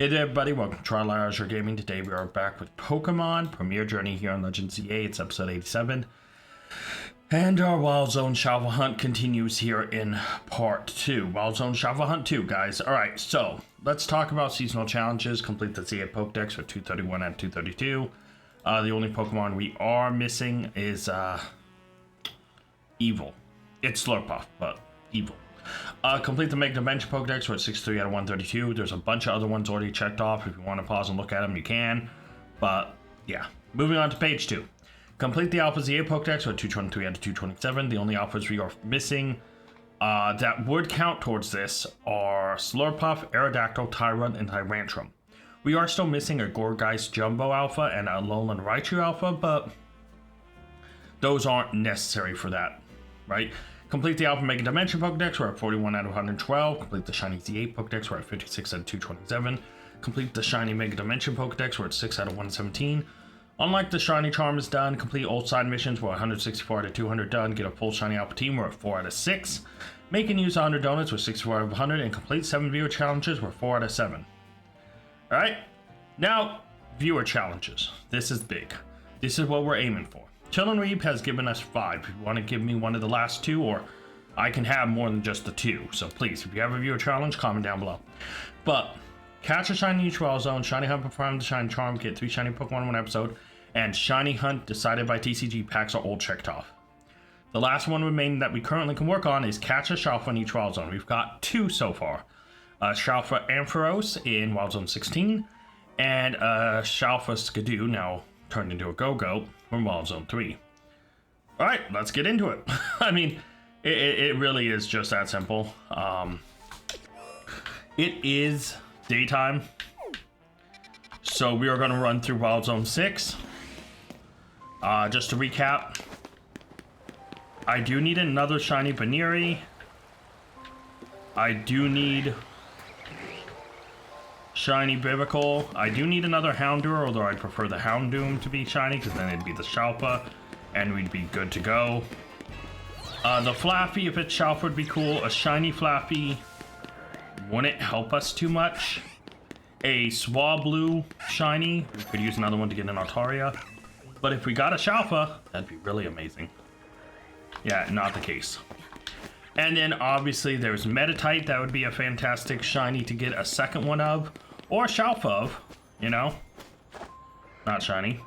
Hey there everybody, welcome to Azure Gaming. Today we are back with Pokemon Premier Journey here on Legends CA. It's episode 87. And our Wild Zone Shalpha Hunt continues here in part 2. Wild Zone Shalpha Hunt 2, guys. Alright, so let's talk about seasonal challenges. Complete the CA Pokedex for 231 and 232. The only Pokemon we are missing is Evil. It's Slurpuff, but Evil. Complete the Mega Dimension Pokedex, we're at 63 out of 132. There's a bunch of other ones already checked off. If you want to pause and look at them, you can. But, yeah. Moving on to page 2. Complete the Alpha ZA Pokedex, we're at 223 out of 227. The only Alphas we are missing that would count towards this are Slurpuff, Aerodactyl, Tyrant, and Tyrantrum. We are still missing a Gourgeist Jumbo Alpha and a Alolan Raichu Alpha, but those aren't necessary for that, right? Complete the Alpha Mega Dimension Pokedex, we're at 41 out of 112. Complete the Shiny Z8 Pokedex, we're at 56 out of 227. Complete the Shiny Mega Dimension Pokedex, we're at 6 out of 117. Unlike the Shiny Charm is done, complete old side missions, we're 164 out of 200 done. Get a full Shiny Alpha team, we're at 4 out of 6. Make and use 100 donuts, we're 64 out of 100. And complete 7 viewer challenges, we're 4 out of 7. Alright, now viewer challenges. This is big. This is what we're aiming for. Chillin' Reap has given us 5. If you want to give me one of the last 2, or I can have more than just the 2. So please, if you have a viewer challenge, comment down below. But catch a shiny in each Wild Zone, Shiny Hunt perform the Shiny Charm, get 3 shiny Pokemon in 1 episode, and Shiny Hunt decided by TCG packs are all checked off. The last one remaining that we currently can work on is catch a Shalpha in each Wild Zone. We've got 2 so far. Shalpha Ampharos in Wild Zone 16, and Shalpha Skidoo, now turned into a Go-Go, from Wild Zone 3. Alright, let's get into it. I mean, it really is just that simple. It is daytime, so we are going to run through Wild Zone 6. Just to recap, I do need another Shiny Baneri. I do need Shiny Bibical. I do need another Houndour, although I'd prefer the Houndoom to be shiny, because then it'd be the Shalpha, and we'd be good to go. The Flaffy, if it's Shalpha, would be cool. A Shiny Flaffy wouldn't help us too much. A Swablu Shiny, we could use another one to get an Altaria. But if we got a Shalpha, that'd be really amazing. Yeah, not the case. And then obviously there's Meditite, that would be a fantastic shiny to get a second one of. Or Shalpha of, you know? Not shiny.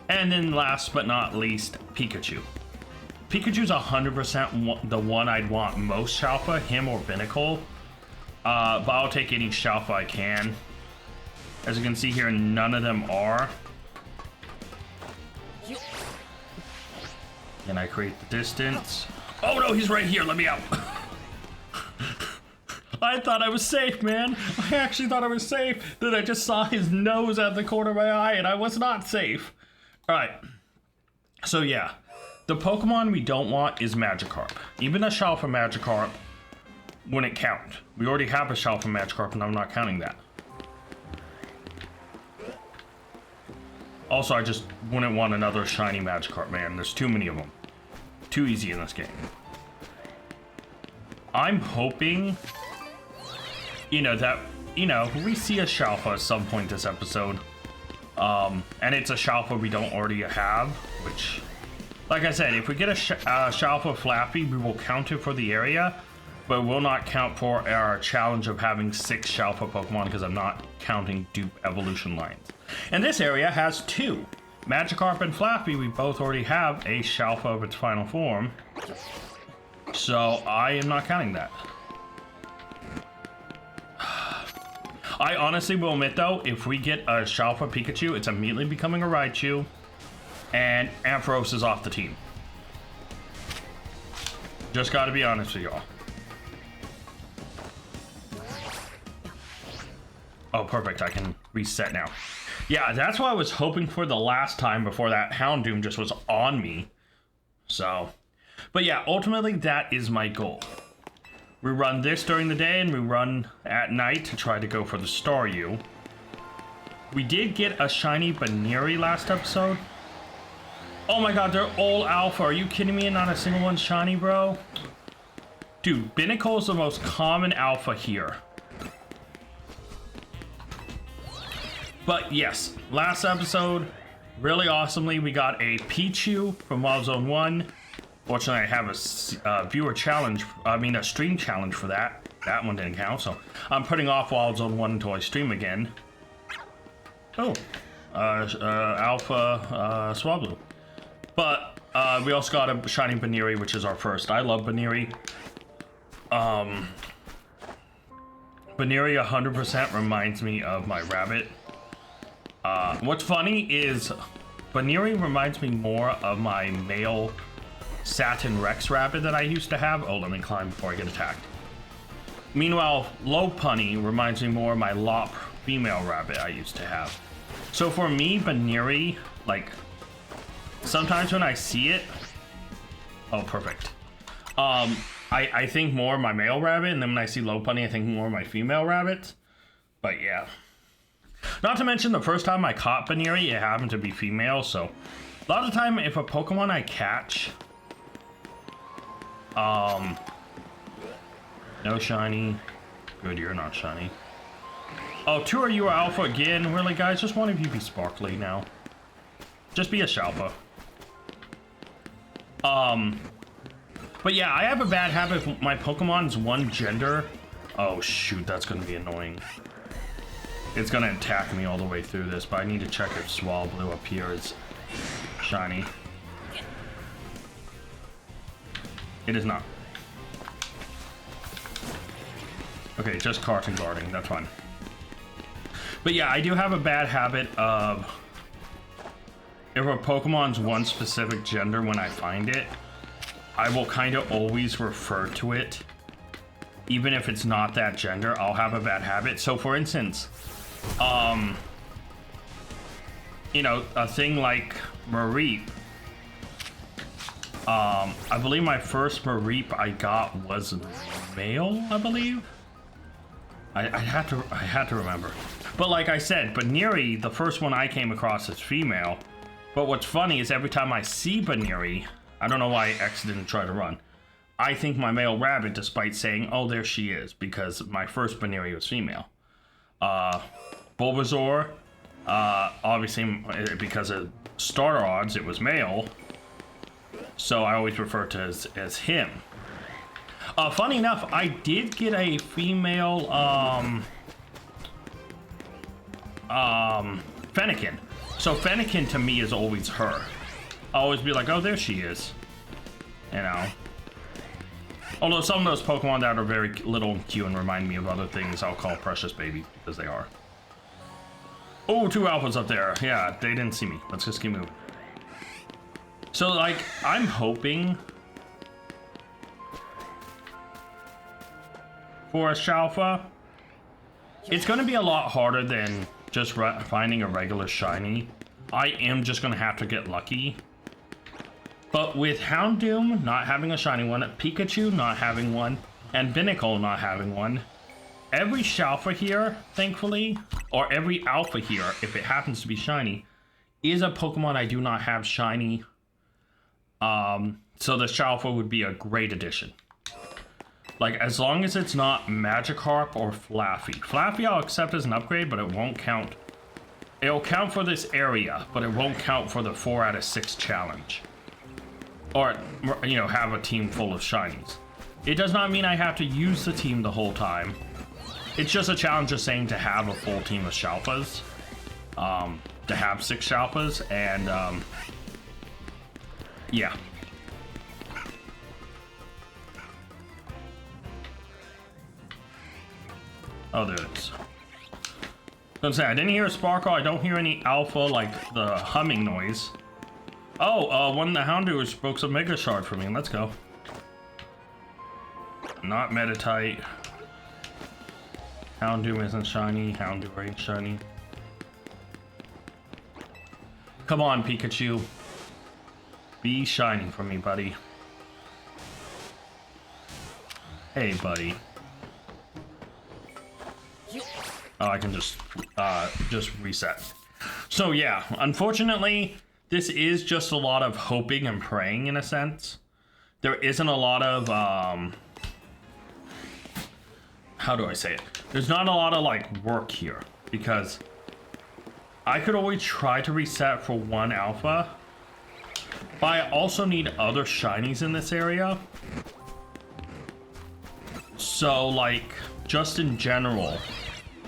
And then last but not least, Pikachu. Pikachu's 100% the one I'd want most Shalpha, him or Binnacle. But I'll take any Shalpha I can. As you can see here, none of them are. Can I create the distance? Oh no, he's right here, let me out. I thought I was safe, man. I actually thought I was safe. Then I just saw his nose at the corner of my eye and I was not safe. Alright. So yeah, the Pokemon we don't want is Magikarp. Even a Shalpha Magikarp wouldn't count. We already have a Shalpha Magikarp and I'm not counting that. Also, I just wouldn't want another shiny Magikarp, man. There's too many of them. Too easy in this game. I'm hoping, that, we see a Shalpha at some point this episode. And it's a Shalpha we don't already have, which, like I said, if we get a Shalpha Flappy, we will count it for the area, but will not count for our challenge of having 6 Shalpha Pokemon because I'm not counting dupe evolution lines. And this area has 2. Magikarp and Flappy, we both already have a Shalpha of its final form. So I am not counting that. I honestly will admit though, if we get a Shalpha Pikachu, it's immediately becoming a Raichu. And Ampharos is off the team. Just gotta be honest with y'all. Oh, perfect. I can reset now. Yeah, that's what I was hoping for the last time before that Houndoom just was on me. So, but yeah, ultimately that is my goal. We run this during the day and we run at night to try to go for the Staryu. We did get a shiny Baneri last episode. Oh my god, they're all alpha. Are you kidding me? Not a single one's shiny, bro? Dude, Binnacle is the most common alpha here. But yes, last episode, really awesomely, we got a Pichu from Wild Zone 1. Fortunately, I have a viewer challenge, a stream challenge for that. That one didn't count, so I'm putting off Wild Zone 1 until I stream again. Oh, Alpha Swablu. But we also got a shiny Baneri, which is our first. I love Baneri. Baneri 100% reminds me of my rabbit. What's funny is Baneri reminds me more of my male Satin Rex rabbit that I used to have. Oh, let me climb before I get attacked. Meanwhile, Lopunny reminds me more of my Lop female rabbit I used to have. So for me, Baneri, like, sometimes when I see it, oh, perfect. I think more of my male rabbit, and then when I see Lopunny, I think more of my female rabbit. But yeah. Not to mention, the first time I caught Baneri, it happened to be female, so a lot of the time, if a Pokemon I catch, no shiny. Good, you're not shiny. Oh, 2 of you are alpha again? Really, guys? Just one of you be sparkly now. Just be a Shalpha. But yeah, I have a bad habit if my Pokemon's one gender. Oh shoot, that's gonna be annoying. It's gonna attack me all the way through this, but I need to check if Swablu up here is shiny. It is not. Okay, just Carton guarding, that's fine. But yeah, I do have a bad habit of if a Pokemon's one specific gender when I find it, I will kind of always refer to it. Even if it's not that gender, I'll have a bad habit. So for instance, you know, a thing like Mareep, I believe my first Mareep I got was male, I believe. I had to remember. But like I said, Baneri, the first one I came across is female. But what's funny is every time I see Baneri, I don't know why X didn't try to run, I think my male rabbit, despite saying, oh, there she is, because my first Baneri was female. Bulbasaur, obviously, because of starter odds, it was male. So I always refer to as him. Funny enough, I did get a female, Fennekin. So Fennekin to me is always her. I'll always be like, oh, there she is. You know. Although some of those Pokemon that are very little and cute and remind me of other things, I'll call Precious Baby, because they are. Oh, 2 alphas up there. Yeah, they didn't see me. Let's just keep moving. So, like, I'm hoping for a Shalpha. It's going to be a lot harder than just finding a regular shiny. I am just going to have to get lucky. But with Houndoom not having a shiny one, Pikachu not having one, and Binnacle not having one, every Shalpha here, thankfully, or every Alpha here, if it happens to be shiny, is a Pokemon I do not have shiny. So the Shalpha would be a great addition. Like, as long as it's not Magikarp or Flaffy. Flaffy I'll accept as an upgrade, but it won't count. It'll count for this area, but it won't count for the 4 out of 6 challenge. Or, you know, have a team full of shinies. It does not mean I have to use the team the whole time. It's just a challenge of saying to have a full team of Shalphas. To have 6 Shalphas, and, yeah. Oh, there it is. I was gonna say, I didn't hear a Sparkle. I don't hear any Alpha, like the humming noise. Oh, one of the Houndours spoke some Mega Shard for me. Let's go. Not Meditite. Houndoom isn't shiny. Houndour ain't shiny. Come on, Pikachu. Be shiny for me, buddy. Hey, buddy. Oh, I can just reset. So yeah, unfortunately, this is just a lot of hoping and praying in a sense. There isn't a lot of how do I say it? There's not a lot of like work here because I could always try to reset for one alpha, but I also need other shinies in this area. So like, just in general,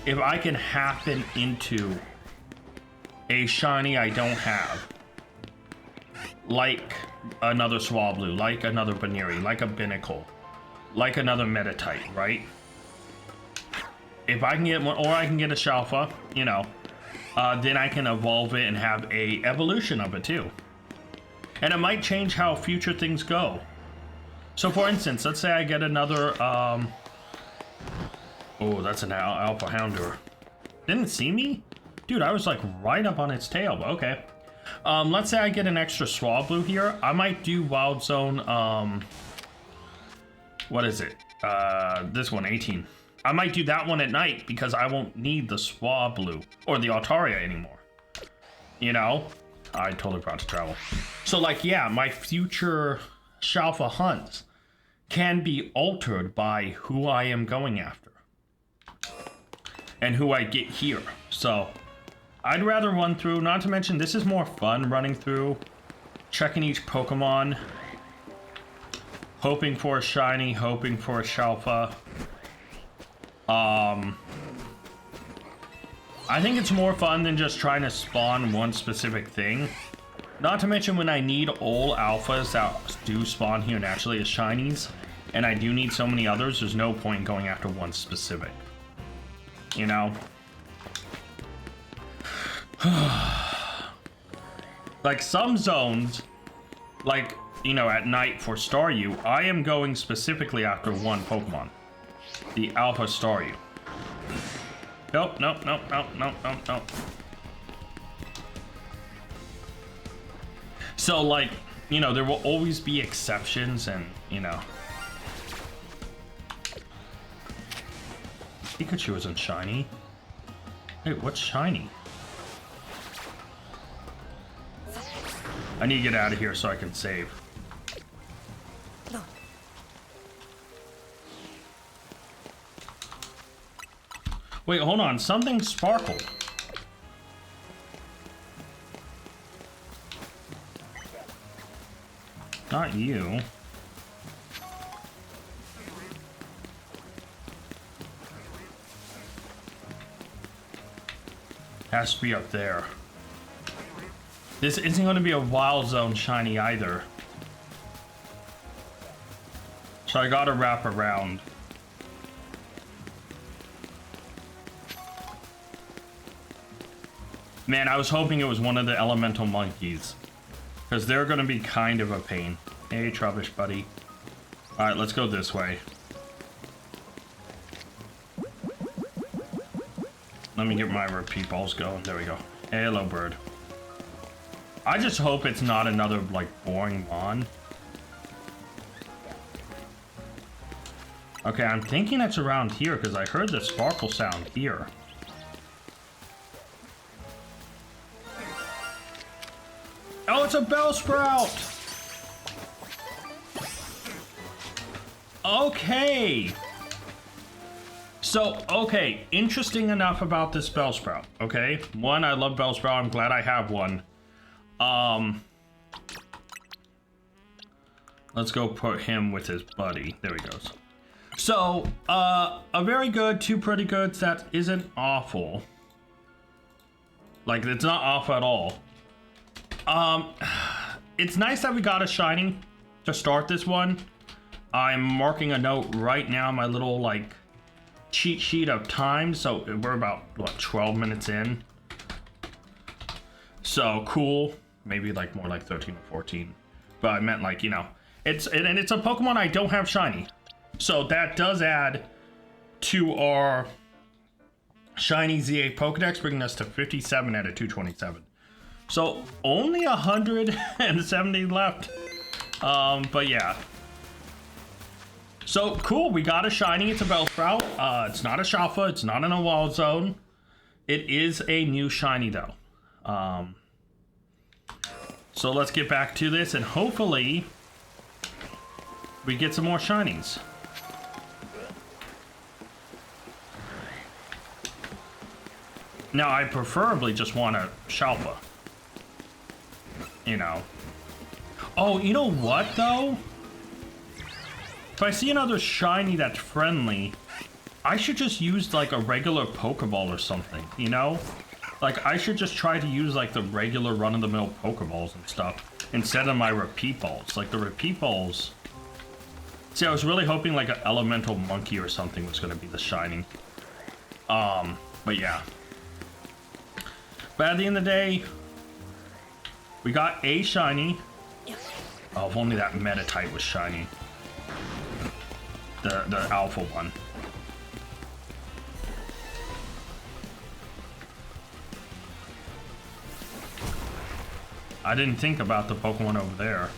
if I can happen into a shiny I don't have, like another Swablu, like another Baneri, like a Binnacle, like another Metatite, right? If I can get one, or I can get a Shalpha, you know, then I can evolve it and have a evolution of it too. And it might change how future things go. So for instance, let's say I get another, oh, that's an Alpha Houndour. Didn't it see me? Dude, I was like right up on its tail, but okay. Let's say I get an extra Swablu here. I might do Wild Zone, what is it? This one, 18. I might do that one at night because I won't need the Swablu or the Altaria anymore. You know? I totally forgot to travel. So like, yeah, my future Shalpha hunts can be altered by who I am going after and who I get here. So I'd rather run through, not to mention this is more fun running through, checking each Pokemon, hoping for a shiny, hoping for a Shalpha. I think it's more fun than just trying to spawn one specific thing. Not to mention when I need all alphas that do spawn here naturally as shinies, and I do need so many others, there's no point in going after one specific. You know? Like some zones, like, you know, at night for Staryu, I am going specifically after one Pokemon. The Alpha Staryu. Nope, nope, nope, nope, nope, nope, nope. So, like, you know, there will always be exceptions and, you know. Pikachu isn't shiny. Wait, what's shiny? I need to get out of here so I can save. Wait, hold on. Something sparkled. Not you. Has to be up there. This isn't going to be a Wild Zone shiny either. So I gotta wrap around. Man, I was hoping it was one of the elemental monkeys, because they're going to be kind of a pain. Hey, Trubbish, buddy. Alright, let's go this way. Let me get my repeat balls going. There we go. Hey, hello, bird. I just hope it's not another, like, boring Mon. Okay, I'm thinking it's around here, because I heard the sparkle sound here. Oh, it's a Bellsprout! Okay. So, okay, interesting enough about this Bellsprout, okay? One, I love Bellsprout, I'm glad I have one. Let's go put him with his buddy. There he goes. So, a very good, two pretty goods that isn't awful. Like, it's not awful at all. It's nice that we got a shiny to start this one. I'm marking a note right now, my little, like, cheat sheet of time. So we're about, what, 12 minutes in. So, cool. Maybe, like, more like 13 or 14. But I meant, like, you know, and it's a Pokemon I don't have shiny. So that does add to our shiny Z8 Pokedex, bringing us to 57 out of 227. So only 170 left. But yeah. So cool, we got a shiny. It's a Bellsprout. It's not a Shalpha. It's not in a Wild Zone. It is a new shiny though. So let's get back to this and hopefully we get some more shinies. Now, I preferably just want a Shalpha. You know. Oh, you know what, though? If I see another shiny that's friendly, I should just use, like, a regular Pokeball or something, you know? Like, I should just try to use, like, the regular run-of-the-mill Pokeballs and stuff instead of my repeat balls. Like, the repeat balls... See, I was really hoping, like, an Elemental Monkey or something was going to be the shiny. But yeah. But at the end of the day, we got a shiny. Oh, if only that Meta-type was shiny. The alpha one. I didn't think about the Pokemon over there.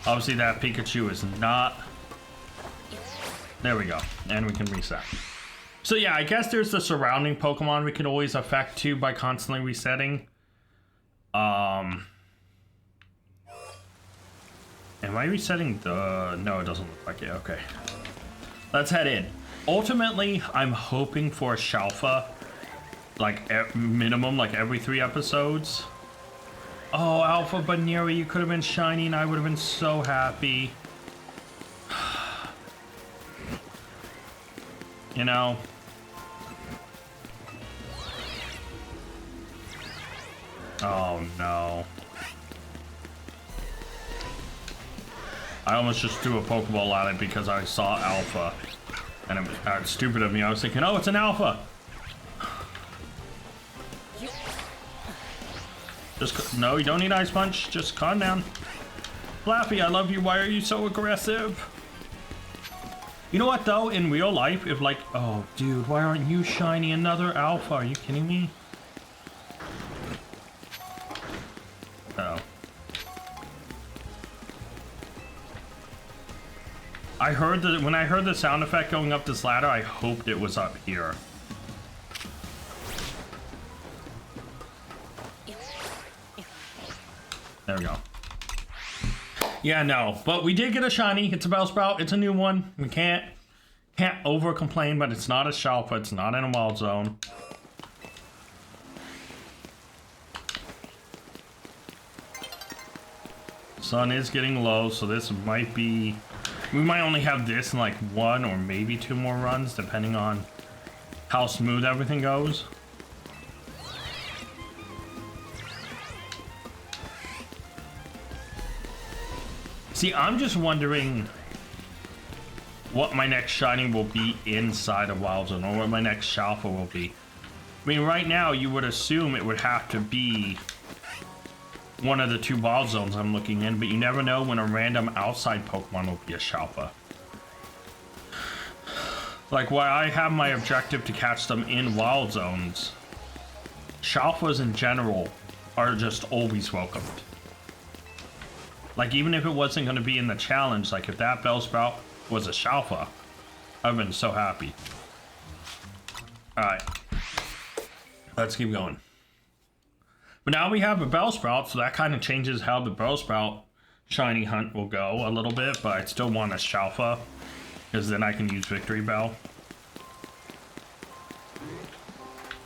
Obviously that Pikachu is not... There we go. And we can reset. So yeah, I guess there's the surrounding Pokemon we can always affect too by constantly resetting. Am I resetting the... No, it doesn't look like it. Okay. Let's head in. Ultimately, I'm hoping for a Shalpha. Like, minimum, like every 3 episodes. Oh, Alpha Baneri, you could have been shiny and I would have been so happy. You know? Oh, no. I almost just threw a Pokeball at it because I saw Alpha. And it was stupid of me. I was thinking, oh, it's an Alpha. Just, no, you don't need Ice Punch. Just calm down. Flappy, I love you. Why are you so aggressive? You know what, though? In real life, if like... Oh, dude, why aren't you shiny? Another Alpha. Are you kidding me? Oh. I heard that... When I heard the sound effect going up this ladder, I hoped it was up here. There we go. Yeah, no, but we did get a shiny. It's a Bellsprout. It's a new one. We can't over complain, but it's not a Shalpha. It's not in a wild zone. Sun is getting low, so this might be... We might only have this in like 1 or maybe 2 more runs, depending on how smooth everything goes. See, I'm just wondering what my next shiny will be inside of Wild Zone, or what my next Shalpha will be. I mean, right now, you would assume it would have to be one of the 2 Wild Zones I'm looking in, but you never know when a random outside Pokemon will be a Shalpha. Like, while I have my objective to catch them in Wild Zones, Shalphas in general are just always welcomed. Like, even if it wasn't going to be in the challenge, like, if that Bellsprout was a Shalpha, I've been so happy. Alright. Let's keep going. But now we have a Bellsprout, so that kind of changes how the Bellsprout shiny hunt will go a little bit, but I still want a Shalpha, because then I can use Victory Bell.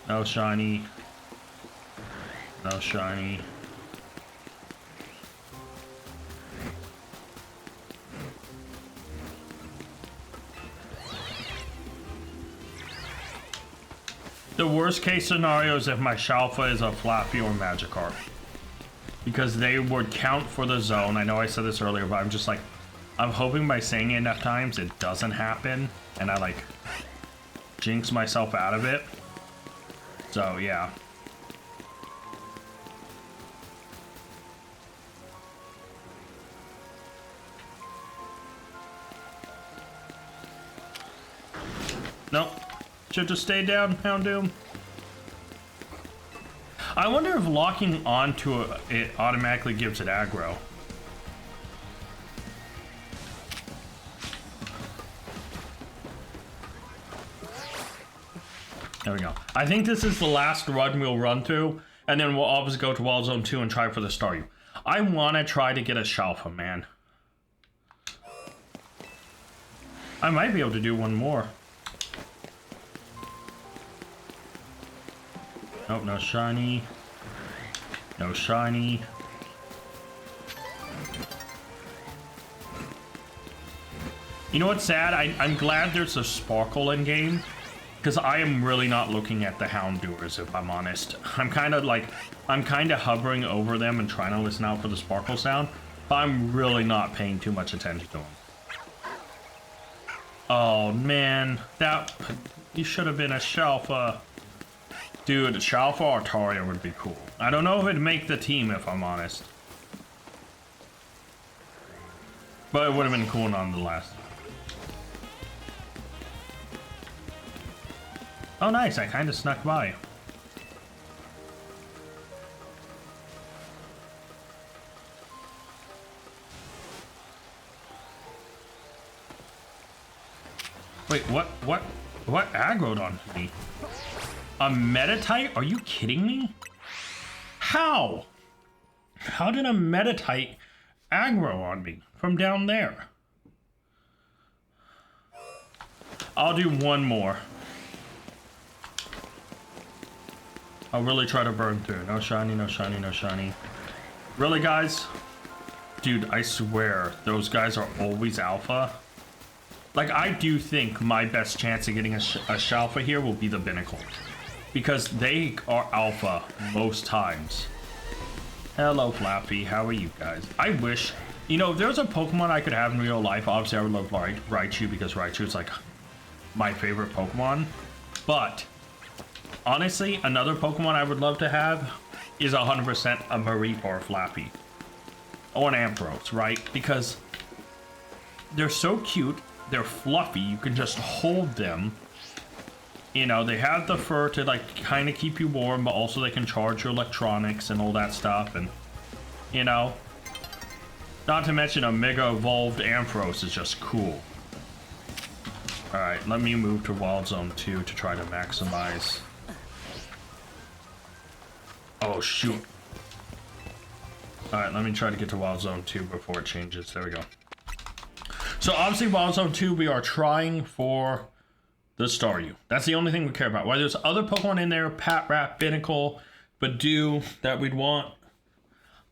No shiny. No shiny. The worst case scenario is if my Shalpha is a Flappy or Magikarp, because they would count for the zone. I know I said this earlier, but I'm just like, I'm hoping by saying it enough times it doesn't happen, and I like jinx myself out of it. So yeah. Nope. Should just stay down, Houndoom. I wonder if locking onto it automatically gives it aggro. There we go. I think this is the last run we'll run through, and then we'll always go to Wild Zone 2 and try for the Staryu. I want to try to get a Shalpha, man. I might be able to do one more. Nope, no shiny. No shiny. You know what's sad? I'm glad there's a sparkle in game, because I am really not looking at the Houndours, if I'm honest. I'm kind of hovering over them and trying to listen out for the sparkle sound, but I'm really not paying too much attention to them. Oh man, you should have been a Shalpha. Dude, Shalpha or Taria would be cool. I don't know if it'd make the team, if I'm honest. But it would have been cool nonetheless. Oh nice, I kind of snuck by. Wait, what aggroed on me? A Metatite? Are you kidding me? How? How did a Metatite aggro on me from down there? I'll do one more. I'll really try to burn through. No shiny, no shiny, no shiny. Really, guys? Dude, I swear, those guys are always alpha. Like, I do think my best chance of getting a Shalpha here will be the Binnacle, because they are alpha most times. Hello, Flappy. How are you guys? I wish, you know, if there was a Pokemon I could have in real life, obviously I would love Raichu, because Raichu is like my favorite Pokemon. But honestly, another Pokemon I would love to have is 100% a Mareep or a Flappy. Or an Ampharos, right? Because they're so cute, they're fluffy, you can just hold them. You know, they have the fur to like kind of keep you warm, but also they can charge your electronics and all that stuff. And, you know, not to mention a Mega Evolved Ampharos is just cool. Alright, let me move to Wild Zone 2 to try to maximize. Oh, shoot. Alright, let me try to get to Wild Zone 2 before it changes. There we go. So, obviously, Wild Zone 2, we are trying for the Staryu. That's the only thing we care about. Why there's other Pokemon in there, Patrat, Binnacle, Badoo, that we'd want.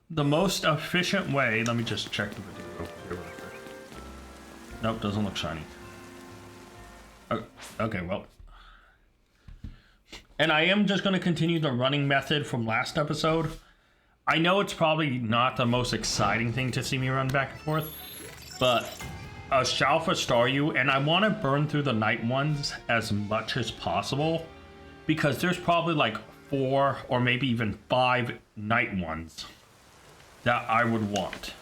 The most efficient way, let me just check the video. Nope, doesn't look shiny. Okay, well. And I am just going to continue the running method from last episode. I know it's probably not the most exciting thing to see me run back and forth, but a Shalpha Staryu, and I want to burn through the night ones as much as possible, because there's probably like 4 or maybe even 5 night ones that I would want.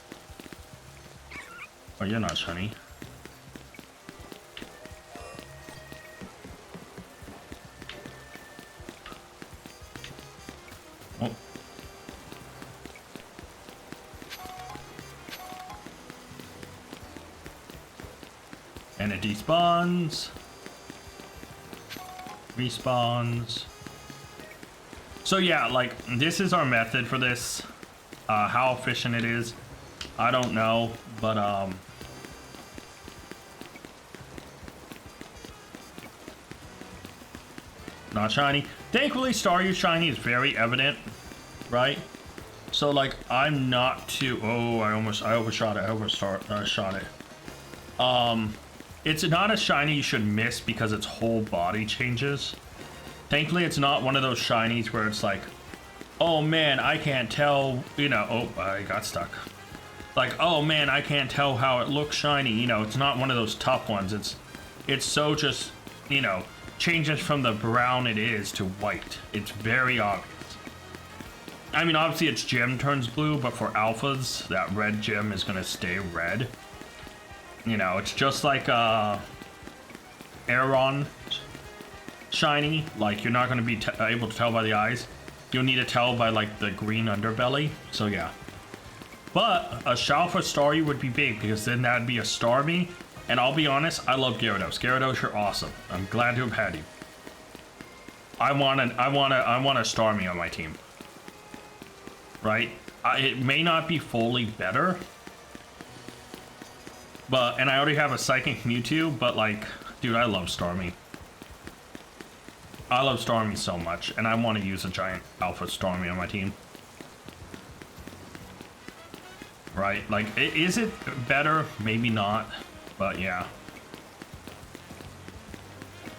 Oh, you're not shiny. Oh. And it despawns. Respawns. So yeah, like, this is our method for this. How efficient it is, I don't know, but not shiny. Thankfully, Staryu shiny is very evident, right? So like, I'm not too. Oh, I overshot it. Shot it. It's not a shiny you should miss because its whole body changes. Thankfully, it's not one of those shinies where it's like, oh man, I can't tell, you know, oh, I got stuck. Like, oh man, I can't tell how it looks shiny. You know, it's not one of those tough ones. It's so just, you know, changes from the brown it is to white. It's very obvious. I mean, obviously its gem turns blue, but for alphas, that red gem is gonna stay red. You know, it's just like Aeron shiny. Like, you're not gonna be able to tell by the eyes. You'll need to tell by like the green underbelly. So yeah. But a Shalpha Staryu would be big, because then that'd be a Starmie. And I'll be honest, I love Gyarados. Gyarados, you're awesome. I'm glad to have had you. I want a Starmie on my team. Right? It may not be fully better. And I already have a Psychic Mewtwo, but like, dude, I love Starmie. I love Stormy so much, and I want to use a giant alpha Stormy on my team. Right? Like, is it better? Maybe not, but yeah.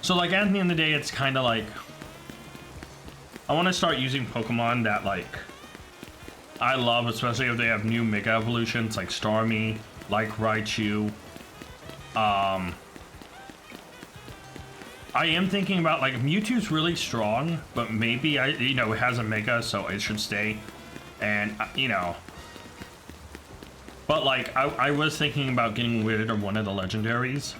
So, like, at the end of the day, it's kind of like, I want to start using Pokemon that, like, I love, especially if they have new Mega Evolutions, like Stormy, like Raichu. I am thinking about, like, Mewtwo's really strong, but maybe, it has a Mega, so it should stay. And, but, like, I was thinking about getting rid of one of the legendaries.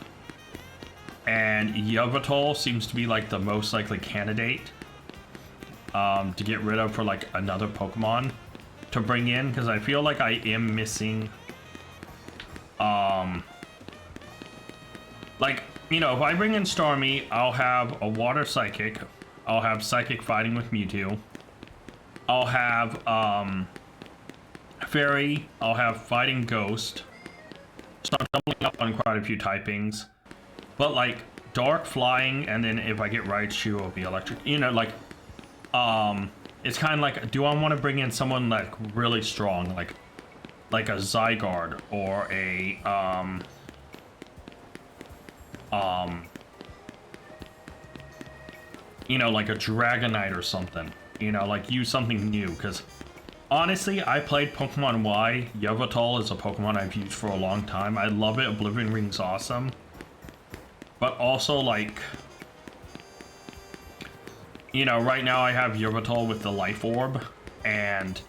And Yveltal seems to be, like, the most likely candidate to get rid of for, like, another Pokemon to bring in, because I feel like I am missing, like, if I bring in Stormy, I'll have a Water Psychic, I'll have Psychic fighting with Mewtwo, I'll have, Fairy, I'll have Fighting Ghost, so I'm doubling up on quite a few typings, but, like, Dark Flying, and then if I get Raichu, it'll be Electric, like, it's kind of like, do I want to bring in someone like really strong, like a Zygarde or a like a Dragonite or something, like use something new, because honestly, I played Pokemon Y. Yveltal is a Pokemon I've used for a long time. I love it. Oblivion Ring's awesome, but also, like, right now I have Yveltal with the Life Orb, and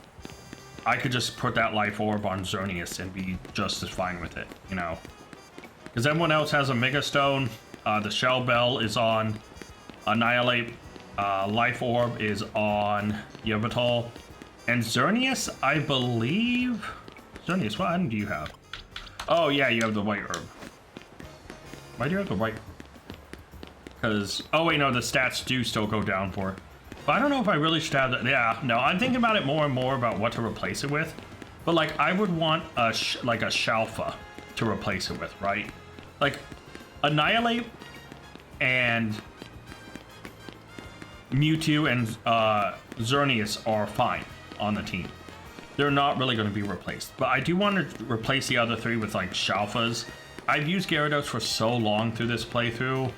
I could just put that Life Orb on Xerneas and be just as fine with it, because everyone else has a Mega Stone, the Shell Bell is on Annihilate, Life Orb is on Yveltal, and Xerneas, I believe... Xerneas, what item do you have? Oh yeah, you have the White Herb. Why do you have the White... Because, oh wait, no, the stats do still go down for it. But I don't know if I really should have that. Yeah, no, I'm thinking about it more and more about what to replace it with. But, like, I would want like a Shalpha to replace it with, right? Like, Annihilate and Mewtwo and Xerneas are fine on the team. They're not really going to be replaced. But I do want to replace the other three with, like, Shalphas. I've used Gyarados for so long through this playthrough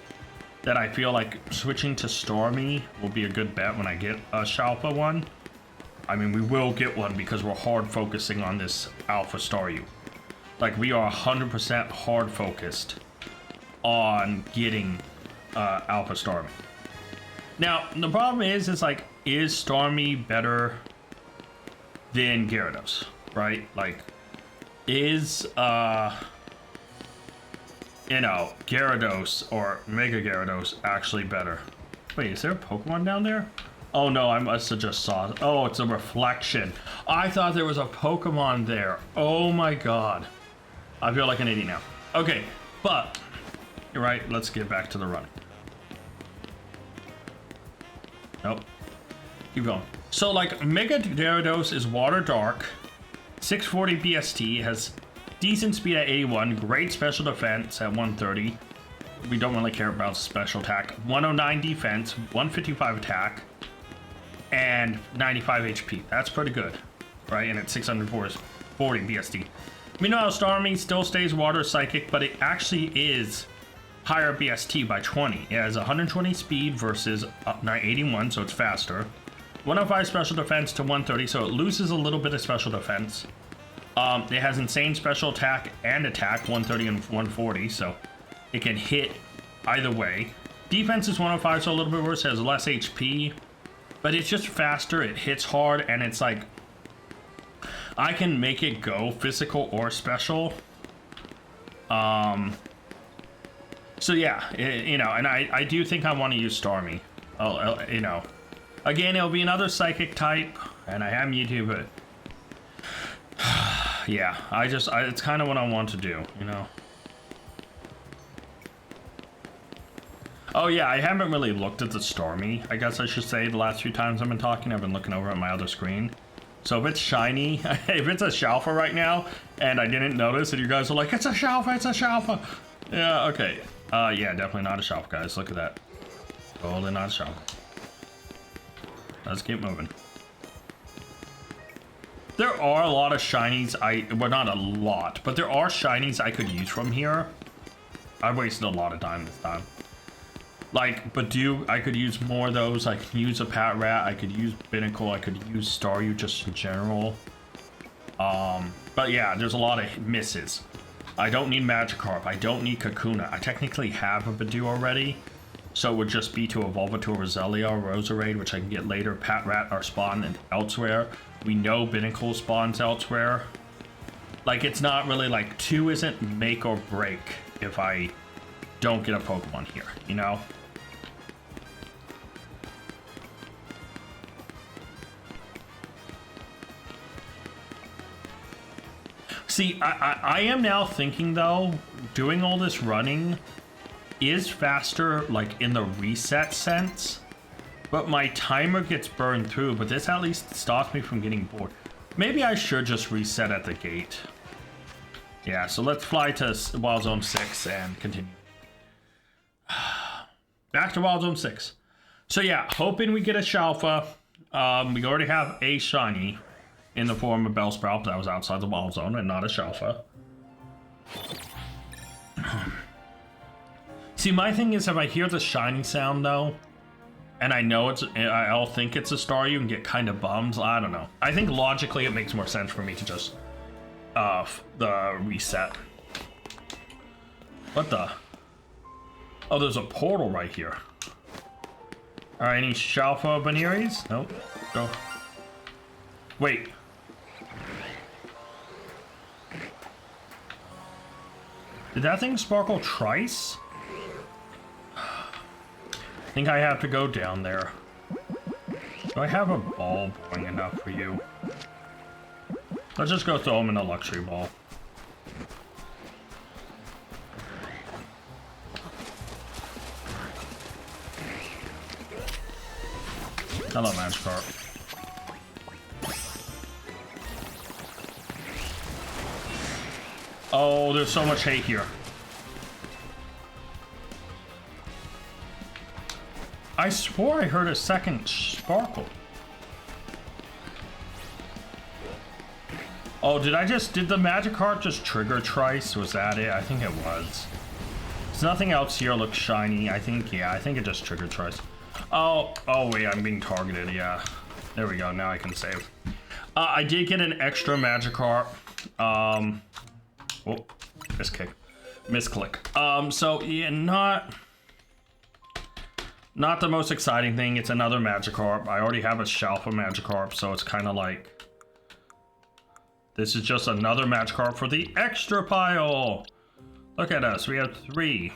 that I feel like switching to Stormy will be a good bet when I get a Shalpha one. I mean, we will get one because we're hard focusing on this Alpha Staryu. Like, we are 100% hard focused on getting Alpha Stormy. Now, the problem is like, is Stormy better than Gyarados, right? Like, is, Gyarados or Mega Gyarados actually better? Wait, is there a Pokemon down there? Oh no, I must have just saw it. Oh, it's a reflection. I thought there was a Pokemon there. Oh my god. I feel like an idiot now. Okay, but, you're right, let's get back to the running. Nope. Keep going. So, like, Mega Gyarados is Water Dark, 640 BST, has decent speed at 81, great special defense at 130. We don't really care about special attack. 109 defense, 155 attack, and 95 HP. That's pretty good, right? And it's 640 BST. Meanwhile, Stormy still stays Water Psychic, but it actually is higher BST by 20. It has 120 speed versus 81, so it's faster. 105 special defense to 130, so it loses a little bit of special defense. It has insane special attack and attack, 130 and 140, so it can hit either way. Defense is 105, so a little bit worse, has less HP, but it's just faster, it hits hard, and it's like, I can make it go physical or special. So yeah, and I do think I want to use Stormy. Again, it'll be another psychic type, and I have Mewtwo, but yeah, it's kind of what I want to do, Oh yeah, I haven't really looked at the Stormy, I guess I should say. The last few times I've been talking, I've been looking over at my other screen. So if it's shiny, if it's a Shalpha right now, and I didn't notice, and you guys are like, it's a Shalpha, it's a Shalpha. Yeah, okay. Yeah, definitely not a Shalpha, guys. Look at that. Totally not Shalpha. Let's keep moving. There are a lot of shinies well, not a lot, but there are shinies I could use from here. I wasted a lot of time this time. Like, Badoo, I could use more of those. I could use a Pat Rat. I could use Binnacle. I could use Staryu just in general. But yeah, there's a lot of misses. I don't need Magikarp. I don't need Kakuna. I technically have a Badoo already. So it would just be to evolve it to a Roselia or Roserade, which I can get later. Pat Rat are spawned elsewhere. We know Binnacle spawns elsewhere. Like, it's not really like 2 isn't make or break if I don't get a Pokemon here, you know? See, I am now thinking, though, doing all this running is faster, like, in the reset sense. But my timer gets burned through, but this at least stops me from getting bored. Maybe I should just reset at the gate. Yeah, so let's fly to Wild Zone 6 and continue. Back to Wild Zone 6. So yeah, hoping we get a Shalpha. We already have a shiny in the form of Bellsprout that was outside the Wild Zone and not a Shalpha. See, my thing is if I hear the shiny sound though, and I know I'll think it's a Staryu and get kind of bummed. I don't know. I think logically it makes more sense for me to just the reset. What the? Oh, there's a portal right here. All right, any Shalpha Baniris? Nope. Go. Wait. Did that thing sparkle twice? I think I have to go down there. Do I have a ball boring enough for you? Let's just go throw him in a luxury ball. Hello, Magikarp. Oh, there's so much hate here. I swore I heard a second sparkle. Oh, did the Magikarp just trigger twice? Was that it? I think it was. There's nothing else here looks shiny. I think it just triggered twice. Oh wait, I'm being targeted, yeah. There we go, now I can save. I did get an extra Magikarp. Oh, misclick. So yeah, not the most exciting thing. It's another Magikarp. I already have a Shalpha Magikarp, so it's kind of like... This is just another Magikarp for the extra pile! Look at us, we have 3.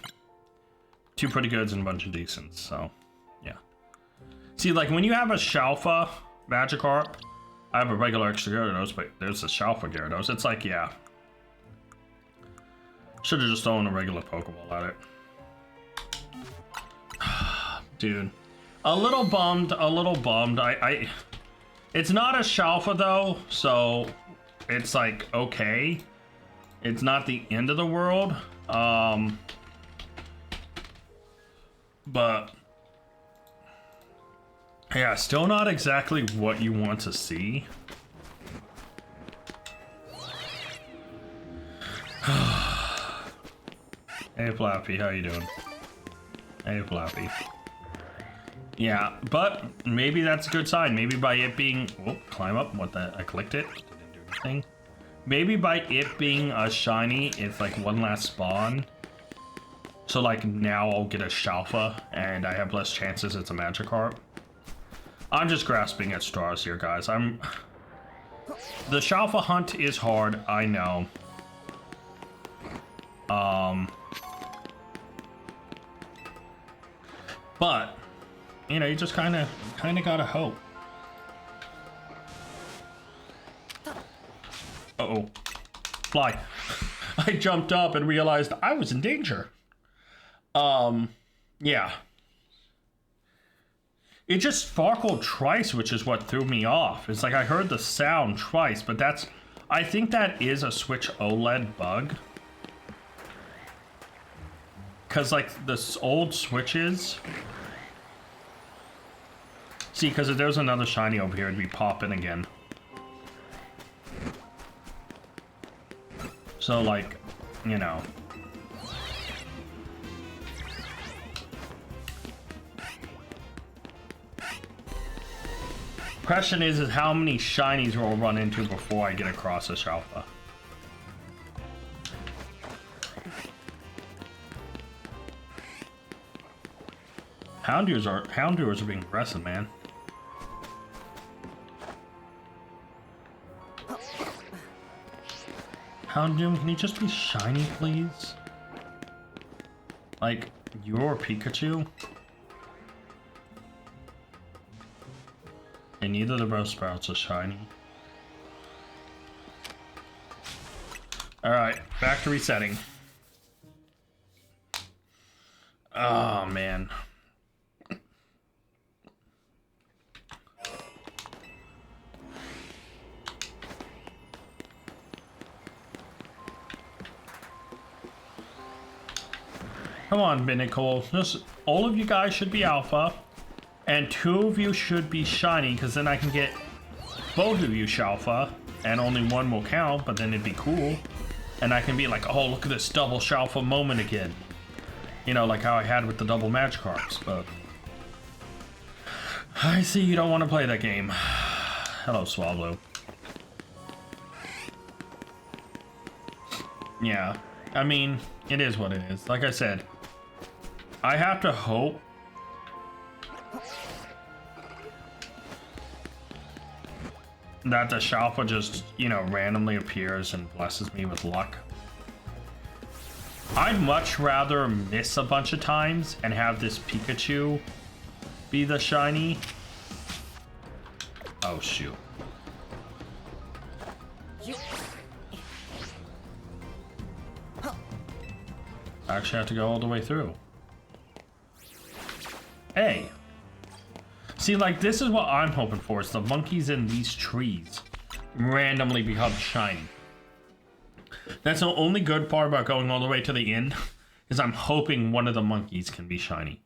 2 pretty goods and a bunch of decents, so... Yeah. See, like, when you have a Shalpha Magikarp... I have a regular extra Gyarados, but there's a Shalpha Gyarados. It's like, yeah. Should've just thrown a regular Pokeball at it. Dude, a little bummed. It's not a Shalpha though, so it's like okay. It's not the end of the world. But yeah, still not exactly what you want to see. Hey Flappy, how you doing? Hey Flappy. Yeah, but maybe that's a good sign. Maybe by it being... Oh, climb up. What the... I clicked it. Didn't do anything. Maybe by it being a shiny, it's like one last spawn. So like now I'll get a Shalpha and I have less chances it's a Magikarp. I'm just grasping at straws here, guys. The Shalpha hunt is hard, I know. But... You know, you just kind of gotta hope. Uh-oh. Fly. I jumped up and realized I was in danger. Yeah. It just sparkled twice, which is what threw me off. It's like I heard the sound twice, but that's... I think that is a Switch OLED bug. Because, like, the old Switches... See, because if there's another shiny over here, it'd be popping again. So, like, you know. Question is how many shinies we'll run into before I get across a Shalpha. Houndours are being aggressive, man. Houndoom, can you just be shiny, please? Like, you're Pikachu? And neither of the bro sprouts are shiny. Alright, back to resetting. Oh, man. Come on, Binnacle. Just all of you guys should be alpha, and 2 of you should be shiny, because then I can get both of you Shalpha, and only one will count, but then it'd be cool. And I can be like, oh, look at this double Shalpha moment again. You know, like how I had with the double Magikarps, but... I see you don't want to play that game. Hello, Swablu. Yeah, I mean, it is what it is. Like I said, I have to hope that the Shalpha just, you know, randomly appears and blesses me with luck. I'd much rather miss a bunch of times and have this Pikachu be the shiny. Oh, shoot. I actually have to go all the way through. Hey. See, like, this is what I'm hoping for. It's the monkeys in these trees randomly become shiny. That's the only good part about going all the way to the end, is I'm hoping one of the monkeys can be shiny.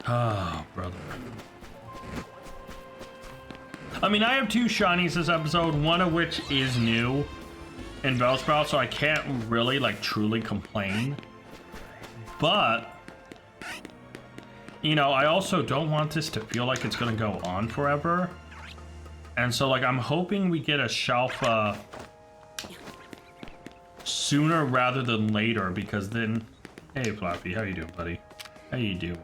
Oh, brother. I mean, I have 2 shinies this episode, one of which is new in Bellsprout, so I can't really, like, truly complain. But, you know, I also don't want this to feel like it's gonna go on forever. And so, like, I'm hoping we get a Shalpha sooner rather than later, because then... Hey, Flappy, how you doing, buddy? How you doing?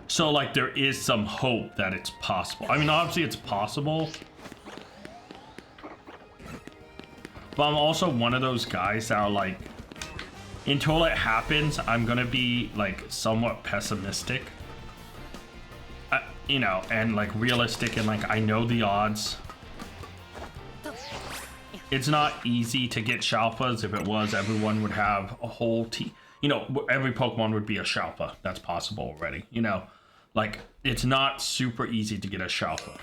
So, like, there is some hope that it's possible. I mean, obviously it's possible. But I'm also one of those guys that are like, until it happens, I'm gonna be, like, somewhat pessimistic. You know, and, like, realistic, and, like, I know the odds. It's not easy to get Shalphas. If it was, everyone would have a whole team. You know, every Pokemon would be a Shalpha. That's possible already, you know. Like, it's not super easy to get a Shalpha.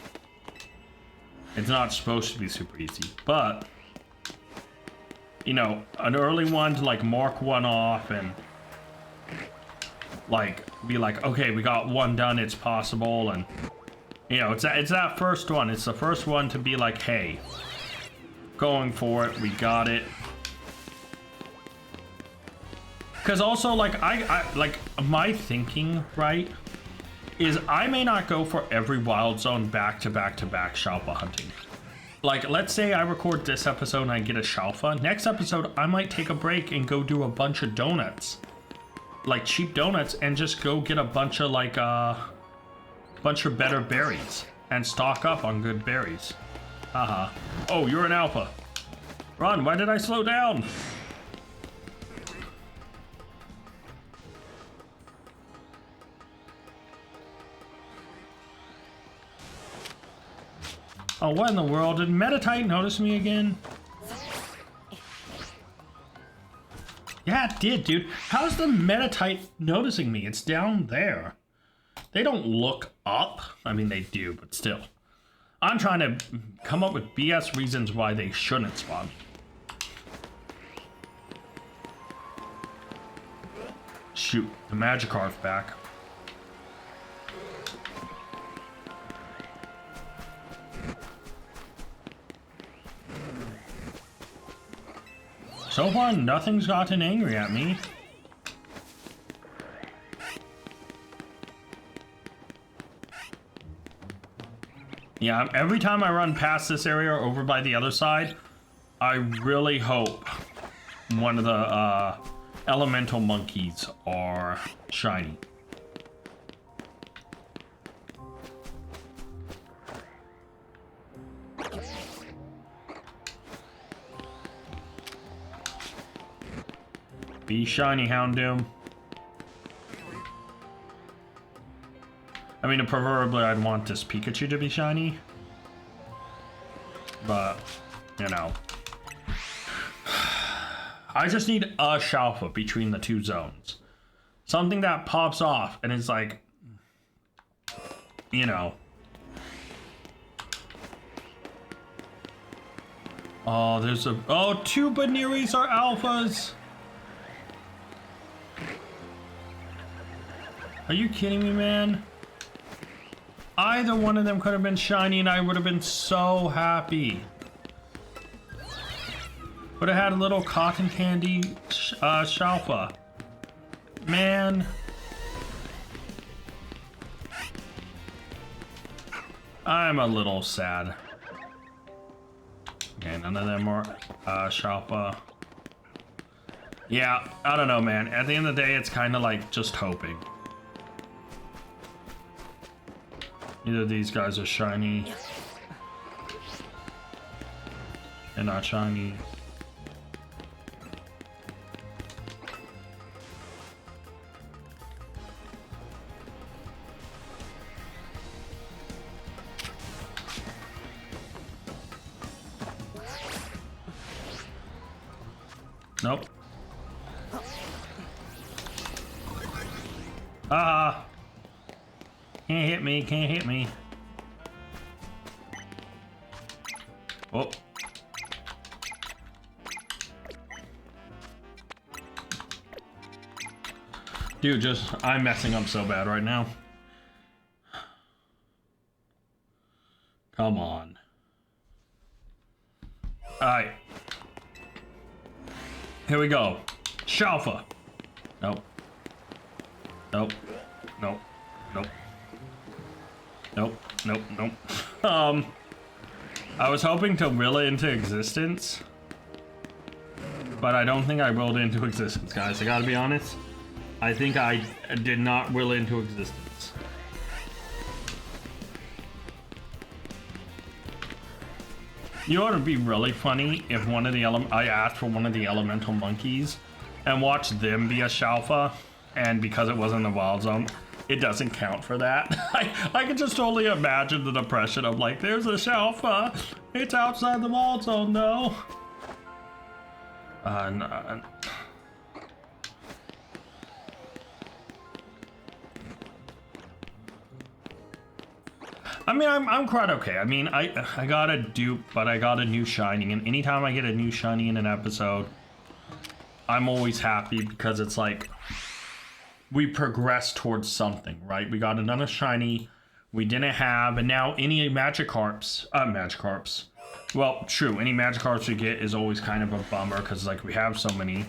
It's not supposed to be super easy, but, you know, an early one to, like, mark one off and, like, be like, okay, we got one done, it's possible, and, you know, it's that first one. It's the first one to be like, hey, going for it, we got it. Because also, like, I like, my thinking, right, is I may not go for every Wild Zone back-to-back-to-back Shalpha hunting. Like, let's say I record this episode and I get a Shalpha. Next episode, I might take a break and go do a bunch of donuts. Like, cheap donuts, and just go get a bunch of, like, bunch of better berries. And stock up on good berries. Haha. Oh, you're an alpha. Ron, why did I slow down? Oh, what in the world? Did Meditite notice me again? Yeah, it did, dude. How's the Meditite noticing me? It's down there. They don't look up. I mean, they do, but still. I'm trying to come up with BS reasons why they shouldn't spawn. Shoot, the Magikarp's back. So far, nothing's gotten angry at me. Yeah, every time I run past this area over by the other side, I really hope one of the elemental monkeys are shiny. Be shiny, Houndoom. I mean, preferably I'd want this Pikachu to be shiny. But, you know. I just need a Shalpha between the two zones. Something that pops off and is like, you know. Oh, there's a... Oh, two Baniris are alphas! Are you kidding me, man? Either one of them could have been shiny and I would have been so happy. Would have had a little cotton candy Shalpha. Man. I'm a little sad. Okay, none of them are Shalpha. Yeah, I don't know, man. At the end of the day, it's kind of like just hoping. Either of these guys are shiny. They're not shiny. Nope. Ah! Can't hit me, can't hit me. Oh. Dude, I'm messing up so bad right now. Come on. Alright. Here we go. Shalpha. Nope. Nope. Nope. Nope. Nope, nope, nope. I was hoping to will it into existence, but I don't think I willed it into existence, guys. I gotta be honest. I think I did not will it into existence. You know what would be really funny if one of the I asked for one of the elemental monkeys and watched them be a Shalpha, and because it wasn't in the wild zone, it doesn't count for that. I can just totally imagine the depression of like, there's a Shalpha. It's outside the wild zone though. I mean, I'm quite okay. I mean, I got a dupe, but I got a new shiny, and anytime I get a new shiny in an episode, I'm always happy because it's like, we progress towards something, right? We got another shiny we didn't have, and now any Magikarps, well, true, any Magikarps we get is always kind of a bummer, because like we have so many,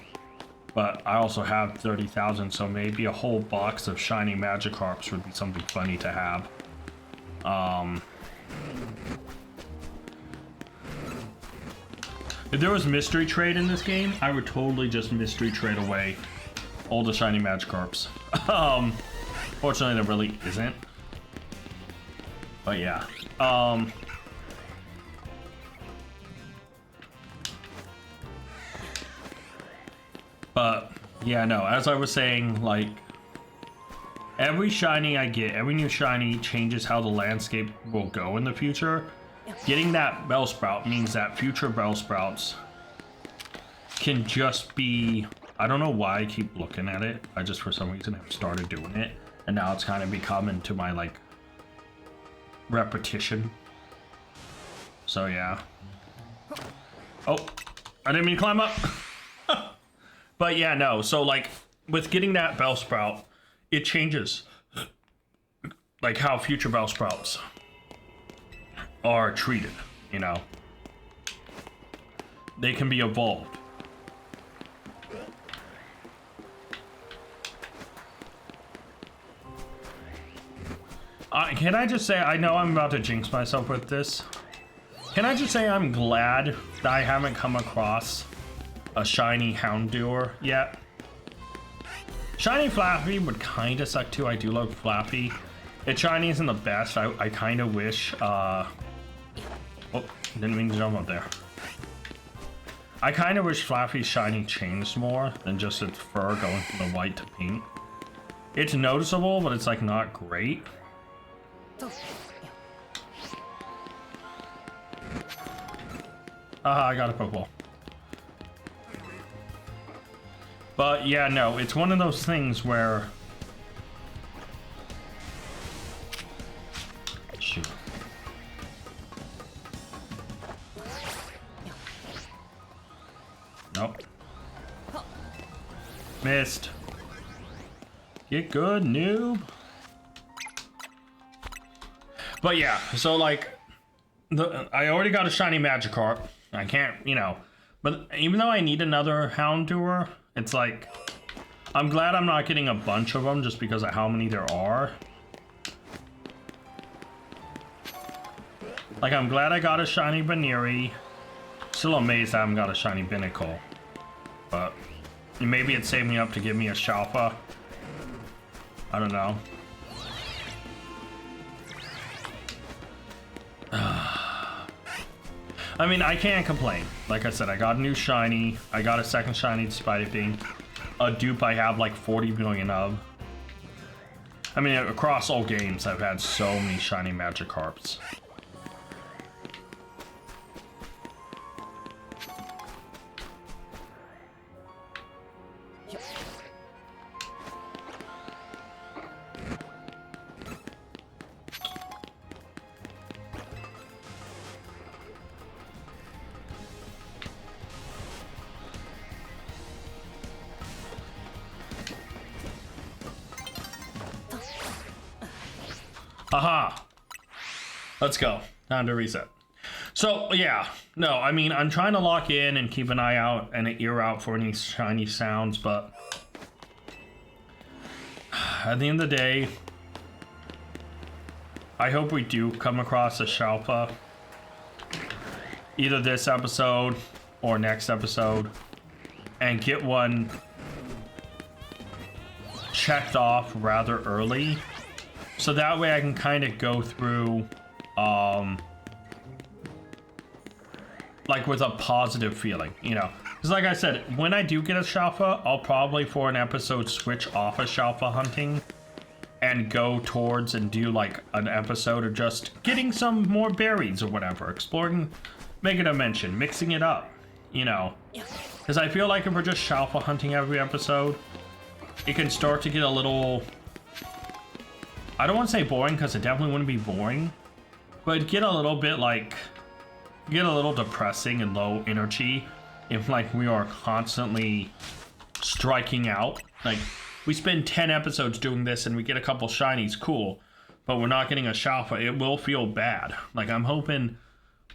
but I also have 30,000, so maybe a whole box of shiny Magikarps would be something funny to have. If there was mystery trade in this game, I would totally just mystery trade away all the shiny Magikarps. Fortunately, there really isn't. But yeah. But yeah, no, as I was saying, like, every shiny I get, every new shiny changes how the landscape will go in the future. Getting that Bellsprout means that future Bellsprouts can just be... I don't know why I keep looking at it. I just, for some reason, have started doing it. and now it's kind of become into my like repetition. So yeah. Oh, I didn't mean to climb up. But yeah, no. So like with getting that Bellsprout, it changes like how future Bellsprouts are treated, you know. They can be evolved. Can I just say, I know I'm about to jinx myself with this. Can I just say I'm glad that I haven't come across a shiny Houndour yet? Shiny Flaffy would kind of suck too. I do love Flaffy. Its shiny isn't the best. I kind of wish, oh, didn't mean to jump up there. I kind of wish Flaffy's shiny changed more than just its fur going from the white to pink. It's noticeable, but it's like not great. I got a Pokeball. But yeah, no, it's one of those things where... Shoot. Nope. Missed. Get good, noob. But yeah, so like, I already got a shiny Magikarp. I can't, you know, but even though I need another Houndour, it's like, I'm glad I'm not getting a bunch of them just because of how many there are. Like, I'm glad I got a shiny Baneri. Still amazed I haven't got a shiny Binacle. But maybe it saved me up to give me a Shalpha. I don't know. I mean, I can't complain. Like I said, I got a new shiny. I got a second shiny despite it being a dupe I have like 40 million of. I mean, across all games, I've had so many shiny Magikarps. Aha! Let's go. Time to reset. So, yeah. No, I mean, I'm trying to lock in and keep an eye out and an ear out for any shiny sounds, but... at the end of the day, I hope we do come across a Shalpha. Either this episode or next episode. And get one checked off rather early. So that way I can kind of go through, like with a positive feeling, you know? Because like I said, when I do get a Shalpha, I'll probably for an episode switch off of Shalpha hunting and go towards and do like an episode of just getting some more berries or whatever, exploring Mega Dimension, mixing it up, you know? Because I feel like if we're just Shalpha hunting every episode, it can start to get a little... I don't want to say boring because it definitely wouldn't be boring, but get a little bit like, get a little depressing and low energy if like we are constantly striking out. Like we spend 10 episodes doing this and we get a couple shinies, cool, but we're not getting a Shalpha. It will feel bad. Like I'm hoping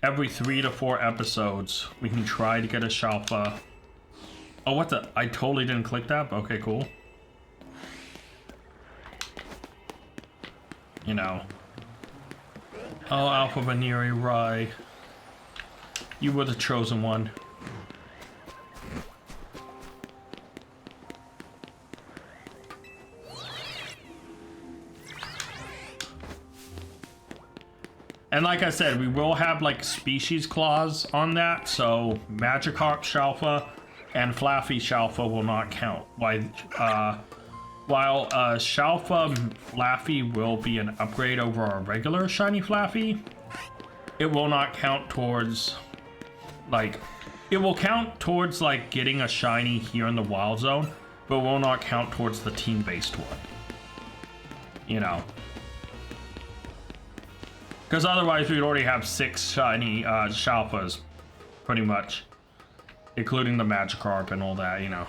every 3 to 4 episodes we can try to get a Shalpha. Oh, what the? I totally didn't click that. Okay, cool. You know. Oh, Alpha Baneri Rai. You were the chosen one. And like I said, we will have like species clause on that, so Magikarp Shalpha and Flaffy Shalpha will not count. While Shalpha Flaffy will be an upgrade over our regular shiny Flaffy, it will not count towards, like, it will count towards, like, getting a shiny here in the Wild Zone, but will not count towards the team-based one. you know. Because otherwise we'd already have 6 shiny Shalphas, pretty much. Including the Magikarp and all that, you know.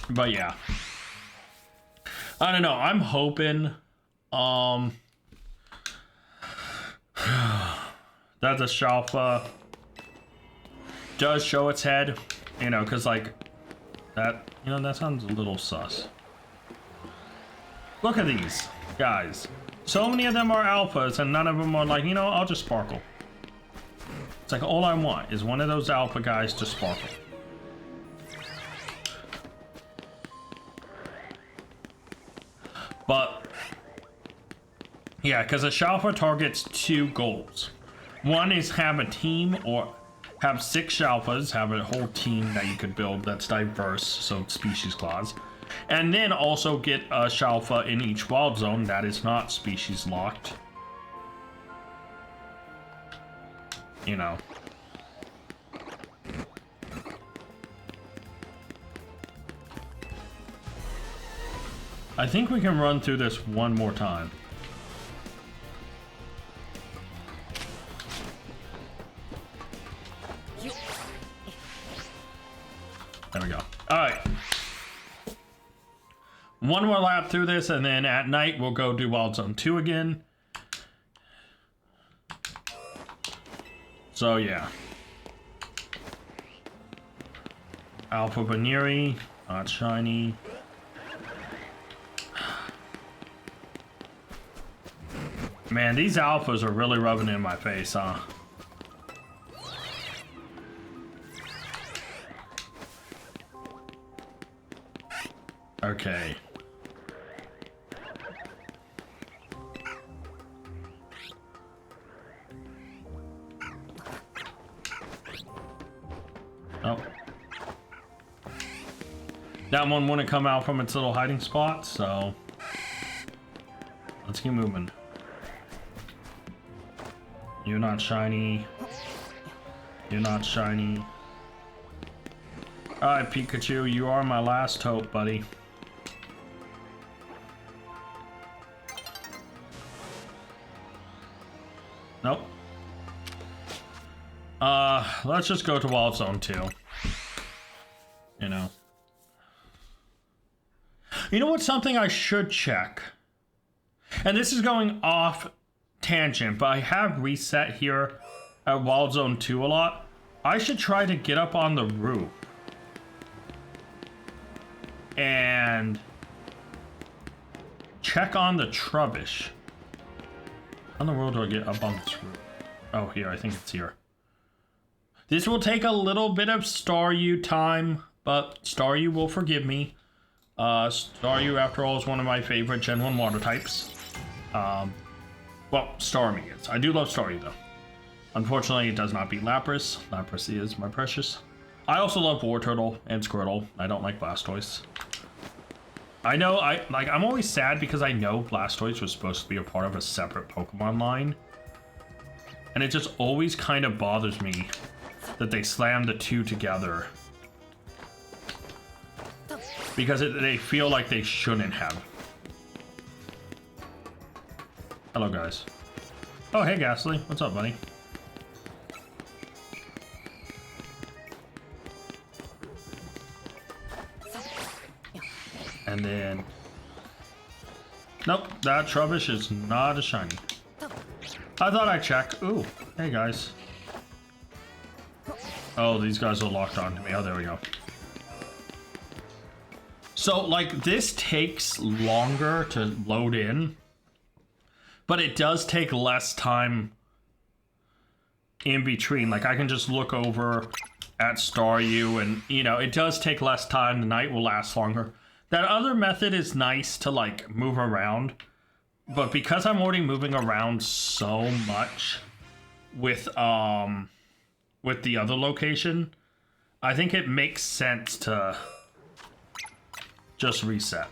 But yeah. I don't know, I'm hoping that the Shalpha does show its head, you know, because like that, you know, that sounds a little sus. Look at these guys. So many of them are alphas and none of them are like, you know, I'll just sparkle. It's like all I want is one of those alpha guys to sparkle. But yeah, because a Shalpha targets 2 goals. One is have a team or have 6 Shalphas, have a whole team that you could build that's diverse, so species clause. And then also get a Shalpha in each wild zone that is not species locked. You know. I think we can run through this one more time. There we go. All right. One more lap through this, and then at night we'll go do Wild Zone 2 again. So yeah. Alpha Baneri, not shiny. Man, these alphas are really rubbing in my face, huh? Okay. Oh. That one wouldn't come out from its little hiding spot, so let's keep moving. You're not shiny. You're not shiny. Alright, Pikachu, you are my last hope, buddy. Nope. Let's just go to Wild Zone 2. You know. You know what's something I should check? And this is going off tangent, but I have reset here at Wild Zone 2 a lot. I should try to get up on the roof and check on the Trubbish. How in the world do I get up on this roof? Oh, here, I think it's here. This will take a little bit of Staryu time, but Staryu will forgive me. Staryu, after all, is one of my favorite Gen 1 water types. Well, Starmie is. I do love Staryu, though. Unfortunately, it does not beat Lapras. Lapras is my precious. I also love Wartortle and Squirtle. I don't like Blastoise. I know, I'm always sad because I know Blastoise was supposed to be a part of a separate Pokemon line. And it just always kind of bothers me that they slam the 2 together. Because they feel like they shouldn't have. Hello, guys. Oh, hey, Ghastly. What's up, buddy? And then... Nope, that Trubbish is not a shiny. I thought I'd check. Ooh, hey, guys. Oh, these guys are locked onto me. Oh, there we go. So, like, this takes longer to load in. But it does take less time in between. Like, I can just look over at Staryu and, you know, it does take less time. The night will last longer. That other method is nice to, like, move around. But because I'm already moving around so much with the other location, I think it makes sense to just reset.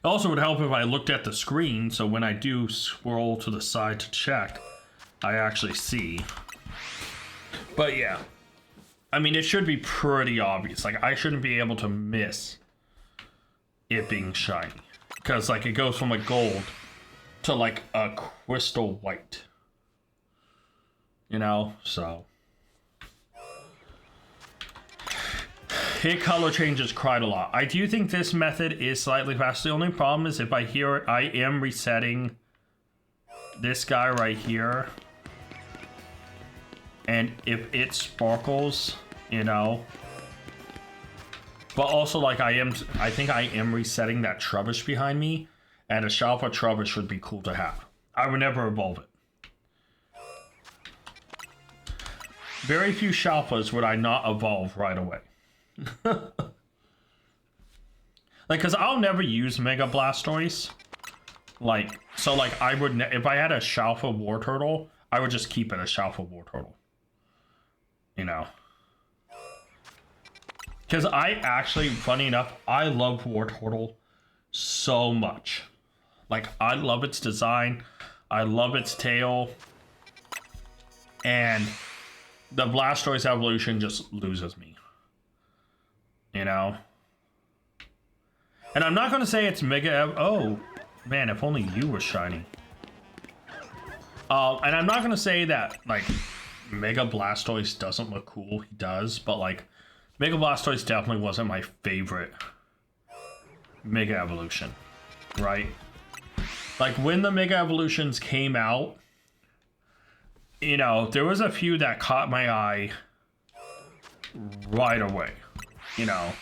Also would help if I looked at the screen, so when I do scroll to the side to check, I actually see. But yeah, I mean, it should be pretty obvious. Like, I shouldn't be able to miss it being shiny. Because, like, it goes from a gold to, like, a crystal white. You know, so. Hit color changes cried a lot. I do think this method is slightly faster. The only problem is if I hear it, I am resetting this guy right here. And if it sparkles, you know. But also, like, I think I am resetting that Trubbish behind me. And a Shalpha Trubbish would be cool to have. I would never evolve it. Very few Shalphas would I not evolve right away. Like, because I'll never use Mega Blastoise. Like, so, like, I would, if I had a Shalpha War Turtle, I would just keep it a Shalpha War Turtle. You know. Because I actually, funny enough, I love War Turtle so much. Like, I love its design. I love its tail. And the Blastoise evolution just loses me. You know? And I'm not going to say it's Mega... Oh, man, if only you were shiny. And I'm not going to say that, like, Mega Blastoise doesn't look cool. He does, but, like, Mega Blastoise definitely wasn't my favorite Mega Evolution, right? Like, when the Mega Evolutions came out, you know, there was a few that caught my eye right away, you know.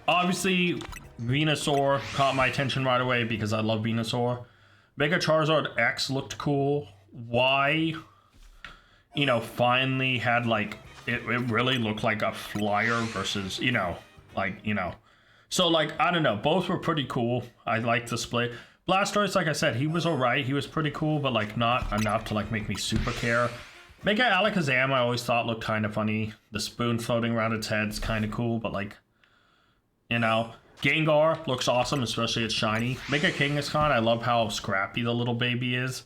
Obviously, Venusaur caught my attention right away because I love Venusaur. Mega Charizard X looked cool. Y, you know, finally had, like, it really looked like a flyer versus, you know, like, you know. So, like, I don't know. Both were pretty cool. I liked the split. Blastoise, like I said, he was alright. He was pretty cool, but, like, not enough to, like, make me super care. Mega Alakazam, I always thought looked kind of funny. The spoon floating around its head's kind of cool, but, like, you know. Gengar looks awesome, especially it's shiny. Mega Kangaskhan, I love how scrappy the little baby is.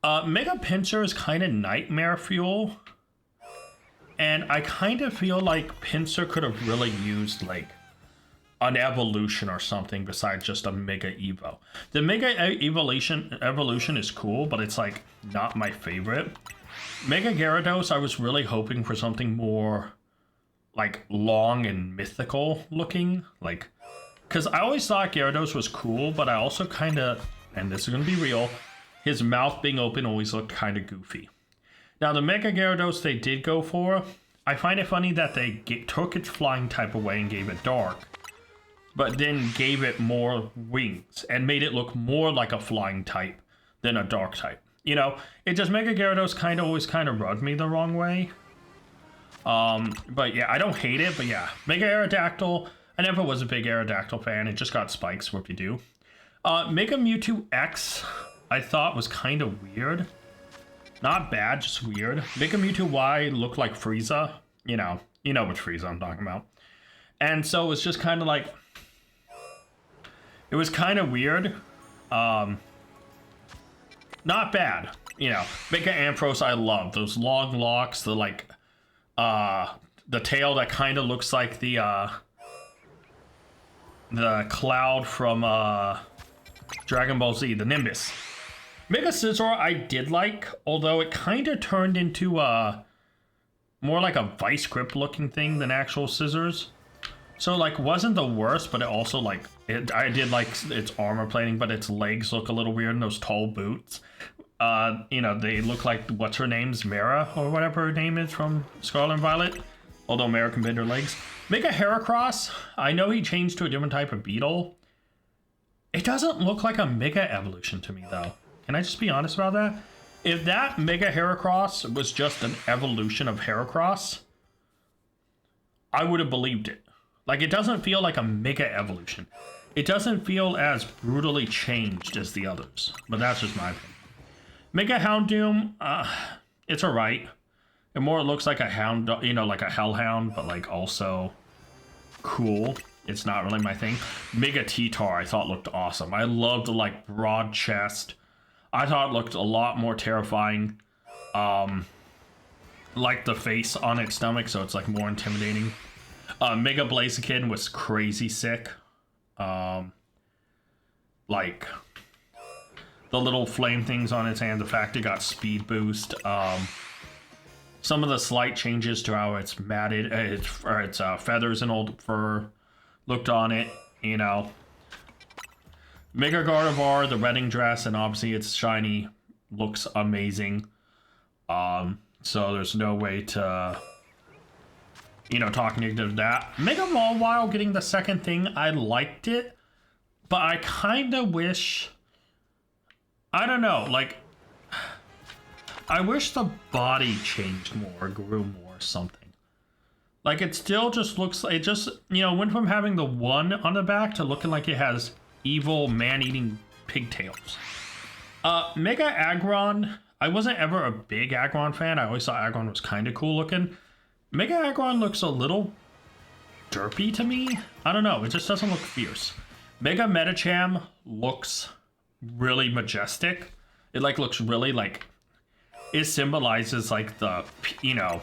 Mega Pinsir is kind of nightmare fuel. And I kind of feel like Pinsir could have really used, like, an evolution or something besides just a Mega Evo. The Mega Evolution is cool, but it's, like, not my favorite. Mega Gyarados, I was really hoping for something more, like, long and mythical looking. Like, because I always thought Gyarados was cool, but I also kind of, and this is going to be real, his mouth being open always looked kind of goofy. Now, the Mega Gyarados they did go for, I find it funny that they took its flying type away and gave it dark, but then gave it more wings and made it look more like a flying type than a dark type. You know, it just Mega Gyarados kind of always kind of rubbed me the wrong way. But yeah, I don't hate it, but yeah. Mega Aerodactyl, I never was a big Aerodactyl fan. It just got spikes, whoop-de-doo. Mega Mewtwo X, I thought was kind of weird. Not bad, just weird. Mega Mewtwo Y looked like Frieza. You know which Frieza I'm talking about. And so it was just kind of like, it was kind of weird. Not bad, you know. Mega Ampharos I love. Those long locks, the like, the tail that kind of looks like the cloud from Dragon Ball Z, the Nimbus. Mega Scizor I did like, although it kind of turned into more like a vice grip looking thing than actual scissors. So, like, wasn't the worst, but it also, like, I did like its armor plating, but its legs look a little weird in those tall boots. You know, they look like, what's her name's Mara, or whatever her name is from Scarlet and Violet. Although Mara can bend her legs. Mega Heracross, I know he changed to a different type of beetle. It doesn't look like a Mega Evolution to me, though. Can I just be honest about that? If that Mega Heracross was just an evolution of Heracross, I would have believed it. Like, it doesn't feel like a Mega Evolution. It doesn't feel as brutally changed as the others. But that's just my opinion. Mega Houndoom, it's alright. It more looks like a hound, you know, like a hellhound, but like also cool. It's not really my thing. Mega T-Tar I thought looked awesome. I loved the like broad chest. I thought it looked a lot more terrifying. Like the face on its stomach, so it's like more intimidating. Mega Blaziken was crazy sick. Like the little flame things on its hand, the fact it got speed boost. Some of the slight changes to how it's matted, its feathers and old fur looked on it, you know. Mega Gardevoir, the wedding dress, and obviously its shiny looks amazing. So there's no way to, you know, talk negative to that. Mega Mawile getting the second thing, I liked it, but I kind of wish, I don't know, like, I wish the body changed more, grew more, or something. Like, it still just looks, it just, you know, went from having the one on the back to looking like it has evil man-eating pigtails. Mega Aggron, I wasn't ever a big Aggron fan. I always thought Aggron was kind of cool looking. Mega Aggron looks a little derpy to me. I don't know, it just doesn't look fierce. Mega Medicham looks really majestic. It like looks really like, it symbolizes like the, you know,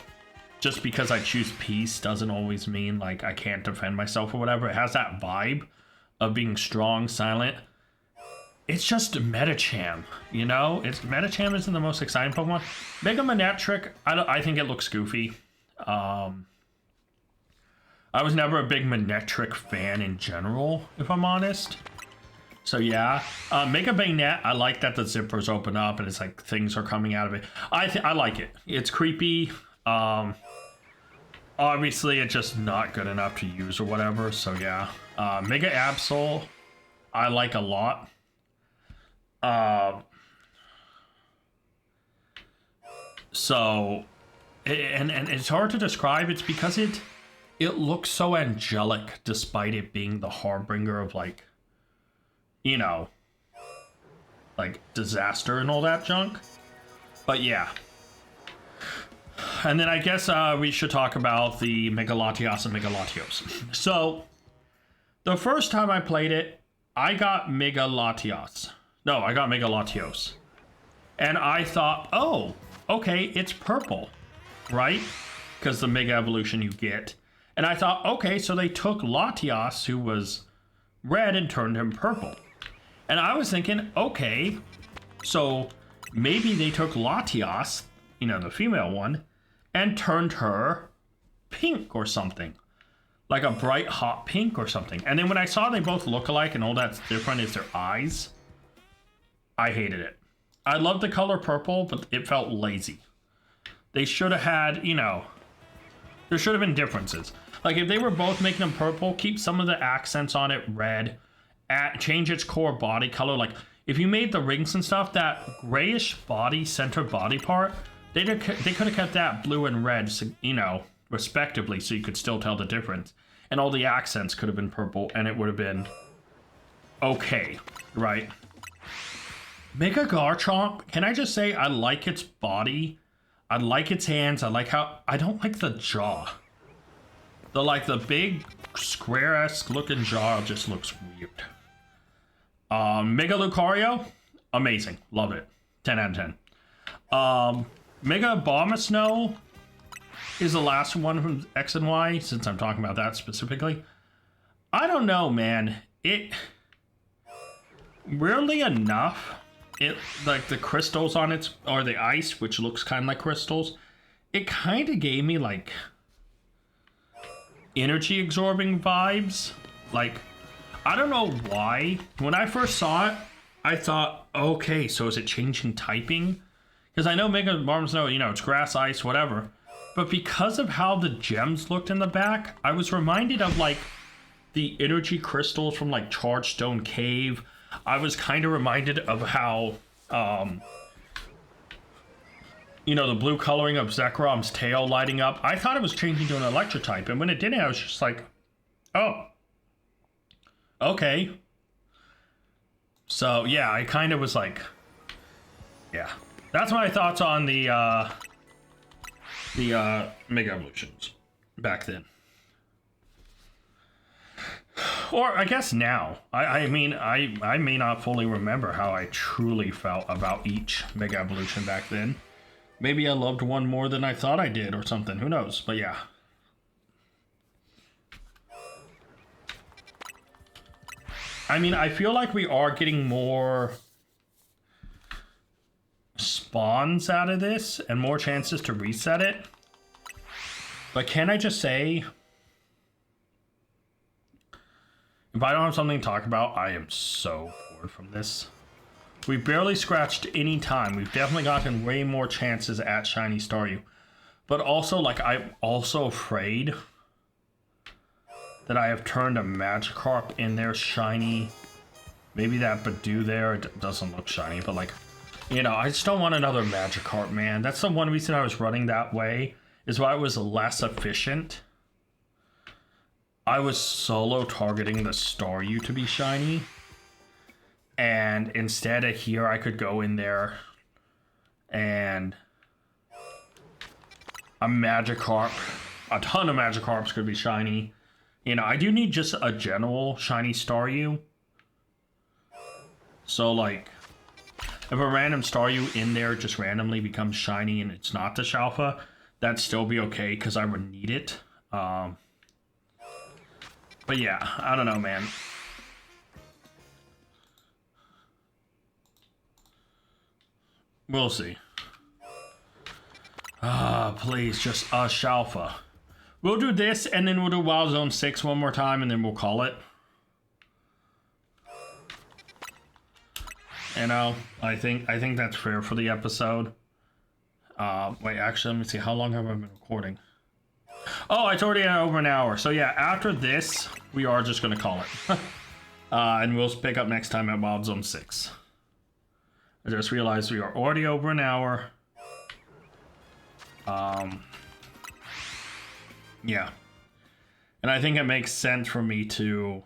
just because I choose peace doesn't always mean like I can't defend myself or whatever. It has that vibe of being strong, silent. It's just Medicham, you know? Medicham isn't the most exciting Pokemon. Mega Manectric, I think it looks goofy. I was never a big Manectric fan in general, if I'm honest. So yeah, Mega Bayonet, I like that the zippers open up and it's like things are coming out of it. I like it. It's creepy. Obviously, it's just not good enough to use or whatever. So yeah, Mega Absol, I like a lot. So, and it's hard to describe. It's because it looks so angelic, despite it being the harbinger of like, you know, like disaster and all that junk. But yeah. And then I guess we should talk about the Mega Latios and Mega Latios. So, the first time I played it, I got Mega Latios. No, I got Mega Latios. And I thought, oh, okay, it's purple, right? Because the Mega Evolution you get. And I thought, okay, so they took Latios, who was red, and turned him purple. And I was thinking, okay, so maybe they took Latios, you know, the female one, and turned her pink or something. Like a bright hot pink or something. And then when I saw they both look alike and all that's different is their eyes, I hated it. I love the color purple, but it felt lazy. They should have had, you know, there should have been differences. Like if they were both making them purple, keep some of the accents on it red, change its core body color. Like if you made the rings and stuff, that grayish body, center body part, they could have kept that blue and red, you know, respectively, so you could still tell the difference. And all the accents could have been purple, and it would have been okay, right? Mega Garchomp, can I just say I like its body, I like its hands, I like how, I don't like the jaw. The big square-esque looking jaw just looks weird. Mega Lucario, amazing, love it, 10 out of 10. Mega Abomasnow is the last one from X and Y, since I'm talking about that specifically. I don't know, man. It, weirdly enough, it, like the crystals on its, or the ice, which looks kind of like crystals, it kind of gave me like energy absorbing vibes. Like, I don't know why. When I first saw it, I thought, okay, so is it changing typing? Because I know Mega Abomasnow, you know, it's grass, ice, whatever. But because of how the gems looked in the back, I was reminded of like the energy crystals from like Charged Stone Cave. I was kind of reminded of how, you know, the blue coloring of Zekrom's tail lighting up. I thought it was changing to an electric type, and when it didn't, I was just like, oh, okay. So yeah, I kind of was like, yeah. That's my thoughts on the the Mega Evolutions back then. Or I guess now. I mean, I may not fully remember how I truly felt about each Mega Evolution back then. Maybe I loved one more than I thought I did or something. Who knows? But yeah. I mean, I feel like we are getting more spawns out of this and more chances to reset it. But can I just say, if I don't have something to talk about, I am so bored from this. We barely scratched any time. We've definitely gotten way more chances at Shiny Staryu. But also, like, I'm also afraid that I have turned a Magikarp in there shiny. Maybe that Badoo there, it doesn't look shiny, but like, you know, I just don't want another Magikarp, man. That's the one reason I was running that way, is why it was less efficient. I was solo targeting the Staryu to be shiny. And instead of here, I could go in there and a Magikarp, a ton of Magikarps could be shiny. You know, I do need just a general shiny Staryu. So, like, if a random Staryu in there just randomly becomes shiny and it's not the Shalpha, that'd still be okay because I would need it. But yeah, I don't know, man. We'll see. Please, just a Shalpha. We'll do this, and then we'll do Wild Zone 6 one more time, and then we'll call it. You know, I think that's fair for the episode. Wait, actually, let me see. How long have I been recording? Oh, it's already over an hour. So yeah, after this, we are just going to call it. And we'll pick up next time at Wild Zone 6. I just realized we are already over an hour. Yeah. And I think it makes sense for me to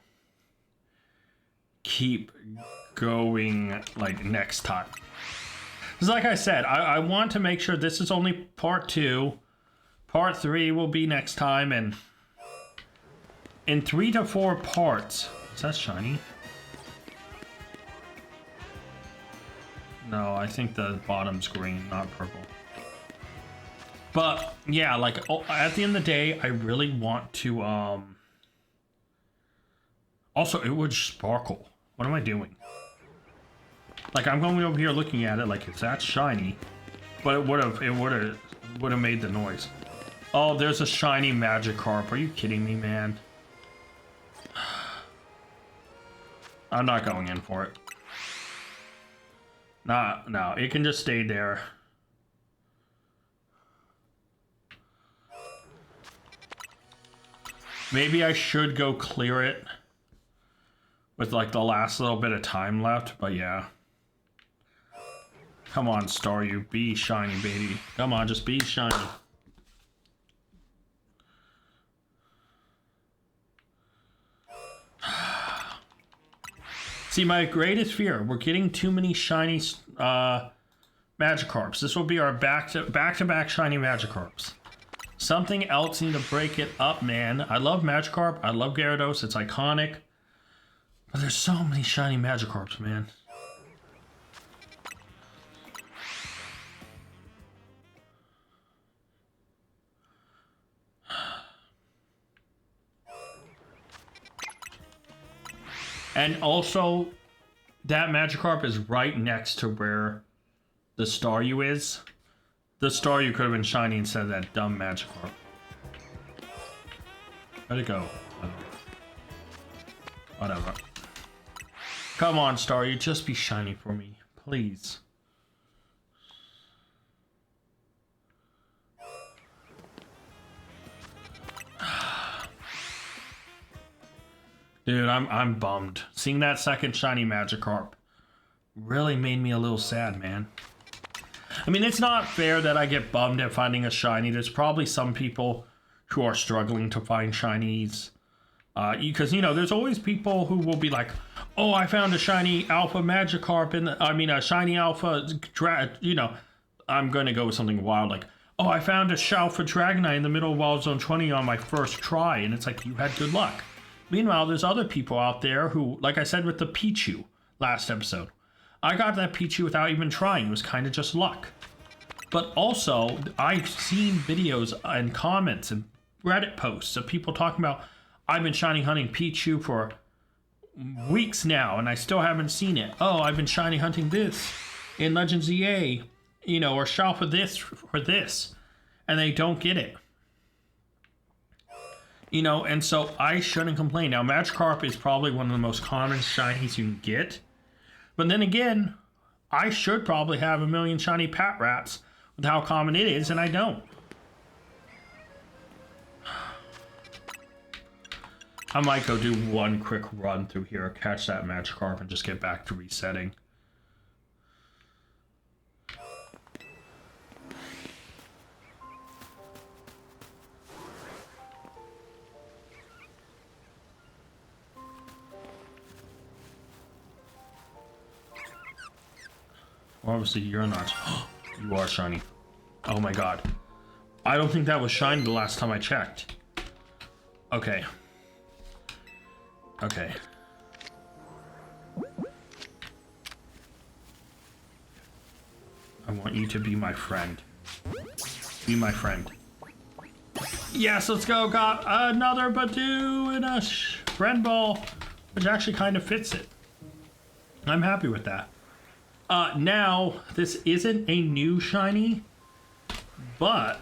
keep going, like, next time. Because like I said, I want to make sure this is only part 2. Part 3 will be next time, and in 3 to 4 parts... Is that shiny? No, I think the bottom's green, not purple. But yeah, like, at the end of the day, I really want to also, it would sparkle. What am I doing? Like, I'm going over here looking at it like it's that shiny, but it would have made the noise. Oh, there's a shiny Magikarp. Are you kidding me, man? I'm not going in for it. Nah, no, it can just stay there. Maybe I should go clear it with, like, the last little bit of time left, but yeah. Come on, Staryu, be shiny, baby. Come on, just be shiny. See, my greatest fear, we're getting too many shiny Magikarps. This will be our back-to-back shiny Magikarps. Something else need to break it up, man. I love Magikarp. I love Gyarados. It's iconic. But there's so many shiny Magikarps, man. And also, that Magikarp is right next to where the Staryu is. The Staryu could have been shiny instead of that dumb Magikarp. Where'd it go? Whatever. Come on, Staryu, just be shiny for me, please. Dude, I'm bummed. Seeing that second shiny Magikarp really made me a little sad, man. I mean, it's not fair that I get bummed at finding a shiny. There's probably some people who are struggling to find shinies. Because, you know, there's always people who will be like, oh, I found a shiny alpha Magikarp, a shiny alpha, you know, I'm going to go with something wild, like, oh, I found a Shalpha Dragonite in the middle of Wild Zone 20 on my first try, and it's like, you had good luck. Meanwhile, there's other people out there who, like I said with the Pichu last episode, I got that Pichu without even trying. It was kind of just luck. But also, I've seen videos and comments and Reddit posts of people talking about, I've been shiny hunting Pichu for weeks now, and I still haven't seen it. Oh, I've been shiny hunting this in Legends EA, you know, or Shalpha this for this, and they don't get it. You know, and so I shouldn't complain. Now, Magikarp is probably one of the most common shinies you can get. But then again, I should probably have a million shiny Pat Rats with how common it is, and I don't. I might go do one quick run through here, catch that Magikarp, and just get back to resetting. Obviously, you're not. You are shiny. Oh my god. I don't think that was shiny the last time I checked. Okay. Okay. I want you to be my friend. Be my friend. Yes, let's go. Got another Badoo and a friend ball, which actually kind of fits it. I'm happy with that. Now, this isn't a new shiny, but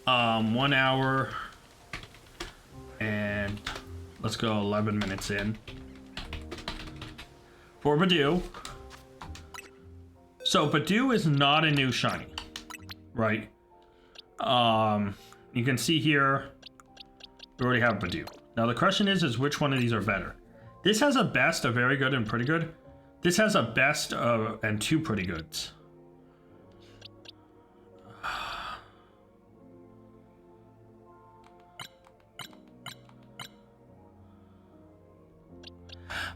1 hour and let's go 11 minutes in for Badoo. So Badoo is not a new shiny, right? You can see here, we already have Badoo. Now the question is which one of these are better? This has a best, a very good, and pretty good. This has a best and two pretty goods.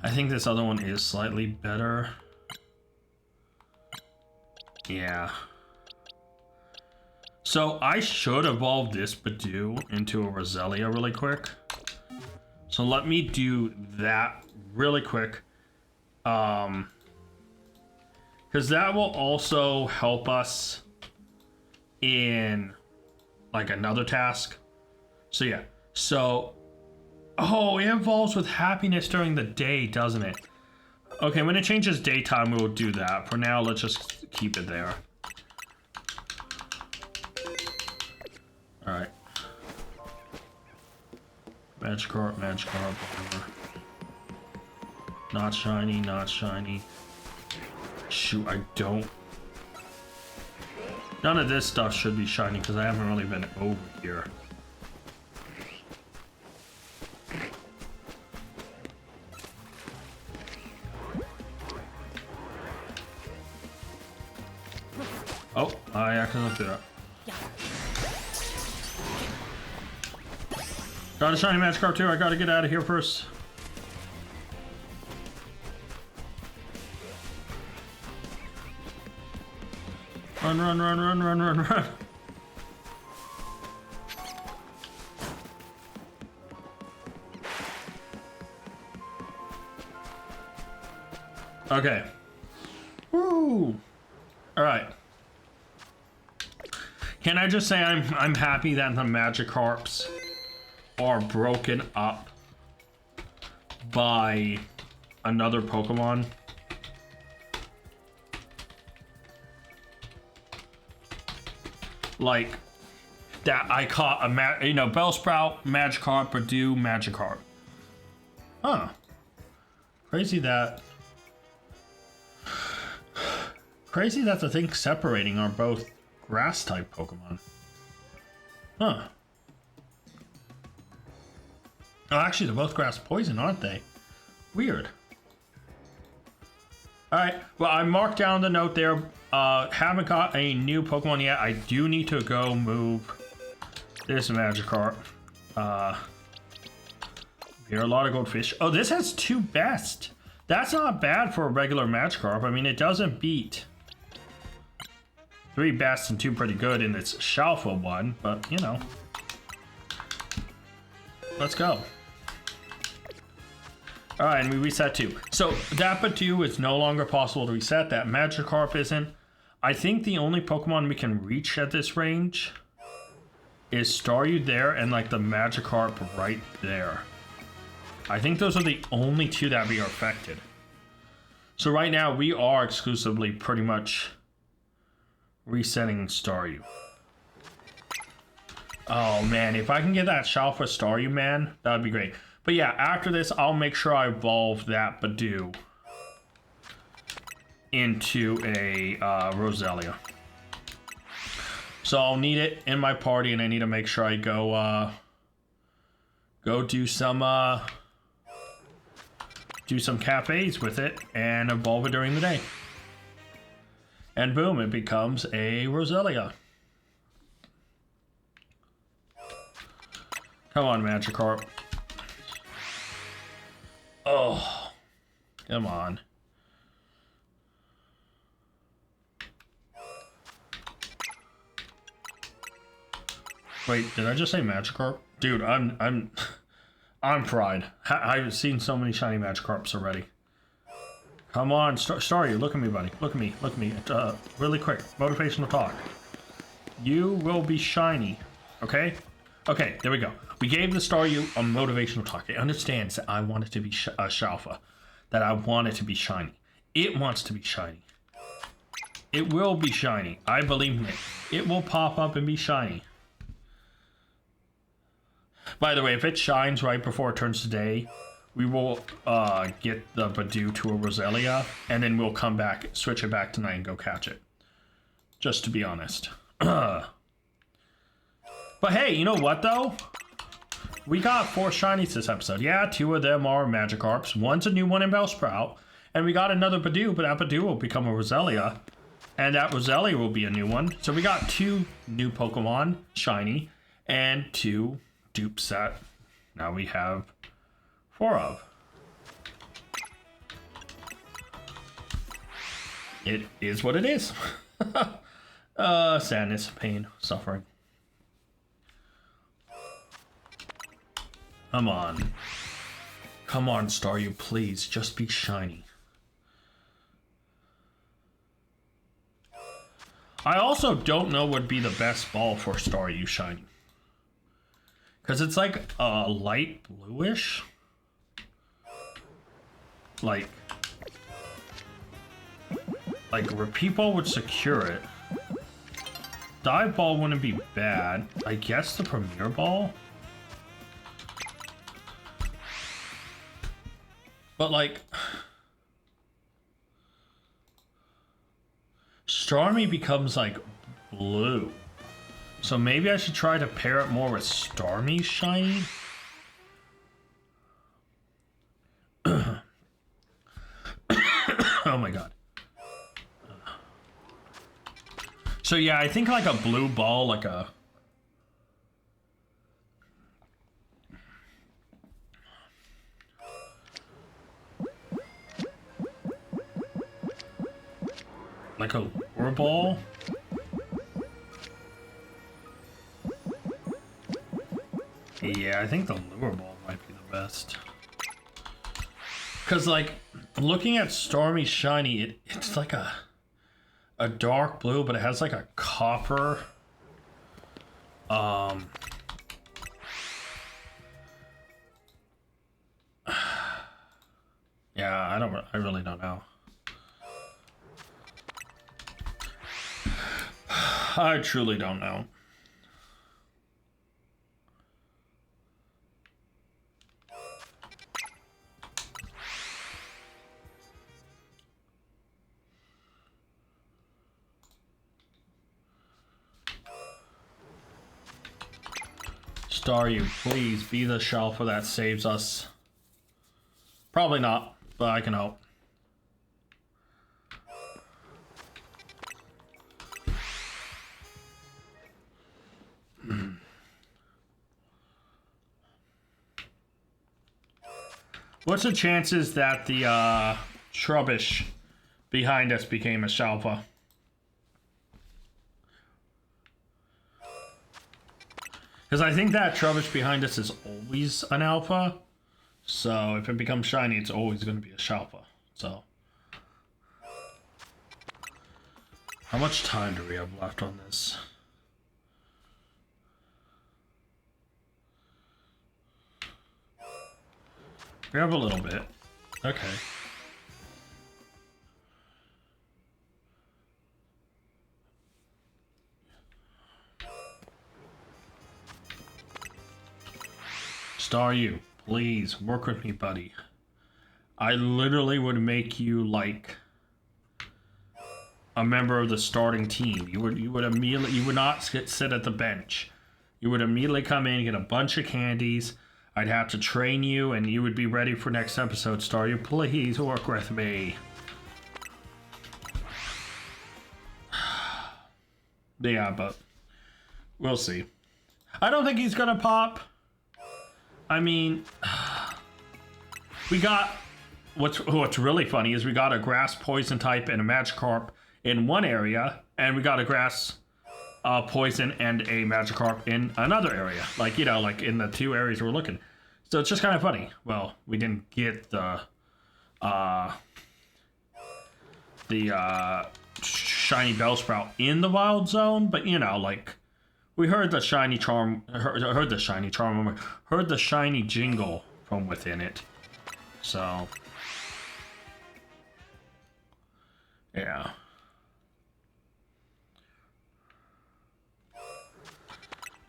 I think this other one is slightly better. Yeah. So I should evolve this Badoo into a Roselia really quick. So let me do that really quick. Because that will also help us in like another task. So yeah. So, oh, it evolves with happiness during the day, doesn't it? Okay, when it changes daytime, we'll do that. For now, let's just keep it there. All right. Magikarp, whatever. Not shiny, not shiny. Shoot, I don't. None of this stuff should be shiny because I haven't really been over here. Oh, I accidentally threw that. Got a shiny Magikarp too. I gotta get out of here first. Run, run, run, run, run, run, run. Okay. Woo! All right. Can I just say I'm happy that the Magikarps are broken up by another Pokemon. Like that I caught a Bellsprout, Magikarp, Badoo, Magikarp. Huh. Crazy that the things separating are both grass type Pokemon. Huh. Oh, actually, they're both grass poison, aren't they? Weird. Alright, well, I marked down the note there. Haven't got a new Pokemon yet. I do need to go move this Magikarp. Here are a lot of goldfish. Oh, this has 2 best. That's not bad for a regular Magikarp. I mean, it doesn't beat 3 best and 2 pretty good in this Shalpha one, but you know. Let's go. Alright, and we reset 2. So that Badoo is no longer possible to reset. That Magikarp isn't. I think the only Pokemon we can reach at this range is Staryu there and like the Magikarp right there. I think those are the only 2 that we are affected. So right now we are exclusively pretty much resetting Staryu. Oh man, if I can get that Shalpha Staryu, man, that would be great. But yeah, after this, I'll make sure I evolve that Badoo into a Roselia. So I'll need it in my party, and I need to make sure I go do some cafes with it and evolve it during the day. And boom, it becomes a Roselia. Come on, Magikarp. Oh, come on. Wait, did I just say Magikarp? Dude, I'm fried. I've seen so many shiny Magikarps already. Come on, Staryu, look at me, buddy. Look at me, look at me. Really quick, motivational talk. You will be shiny, okay? Okay, there we go. We gave the Staryu a motivational talk. It understands that I want it to be a Shalpha. That I want it to be shiny. It wants to be shiny. It will be shiny. I believe in it. It will pop up and be shiny. By the way, if it shines right before it turns to day, we will get the Badoo to a Roselia, and then we'll come back, switch it back tonight, and go catch it. Just to be honest. But hey, you know what though? We got 4 shinies this episode. Yeah, 2 of them are Magikarps. One's a new one in Bellsprout. And we got another Badoo, but that Badoo will become a Roselia. And that Roselia will be a new one. So we got 2 new Pokemon, shiny, and 2 dupes that now we have 4 of. It is what it is. Sadness, pain, suffering. Come on. Come on, Staryu, please. Just be shiny. I also don't know what would be the best ball for Staryu shiny. Because it's like light bluish. Like Repeat Ball would secure it. Dive Ball wouldn't be bad. I guess the Premier Ball? But like, Starmie becomes like blue. So maybe I should try to pair it more with Starmie shiny? Oh my god. So yeah, I think like a blue ball, like a... like a lure ball? Yeah, I think the lure ball might be the best. Cause like, looking at Starmie shiny, it's like a dark blue, but it has like a copper. Yeah, I really don't know. I truly don't know. Staryu, please be the Shalpha that saves us. Probably not, but I can hope. What's the chances that the Trubbish behind us became a Shalpha? Because I think that Trubbish behind us is always an alpha. So if it becomes shiny, it's always going to be a Shalpha. So. How much time do we have left on this? We have a little bit. Okay. Star you, please work with me, buddy. I literally would make you like a member of the starting team. You would immediately, you would not sit at the bench. You would immediately come in, get a bunch of candies. I'd have to train you, and you would be ready for next episode. Star you, please work with me. Yeah, but we'll see. I don't think he's gonna pop. I mean, we got what's really funny is we got a grass poison type and a Magikarp in one area, and we got a grass poison and a Magikarp in another area. Like, you know, like in the two areas we're looking. So it's just kind of funny. Well, we didn't get the shiny Bellsprout in the wild zone, but you know, like we heard the shiny charm, heard the shiny jingle from within it. So yeah.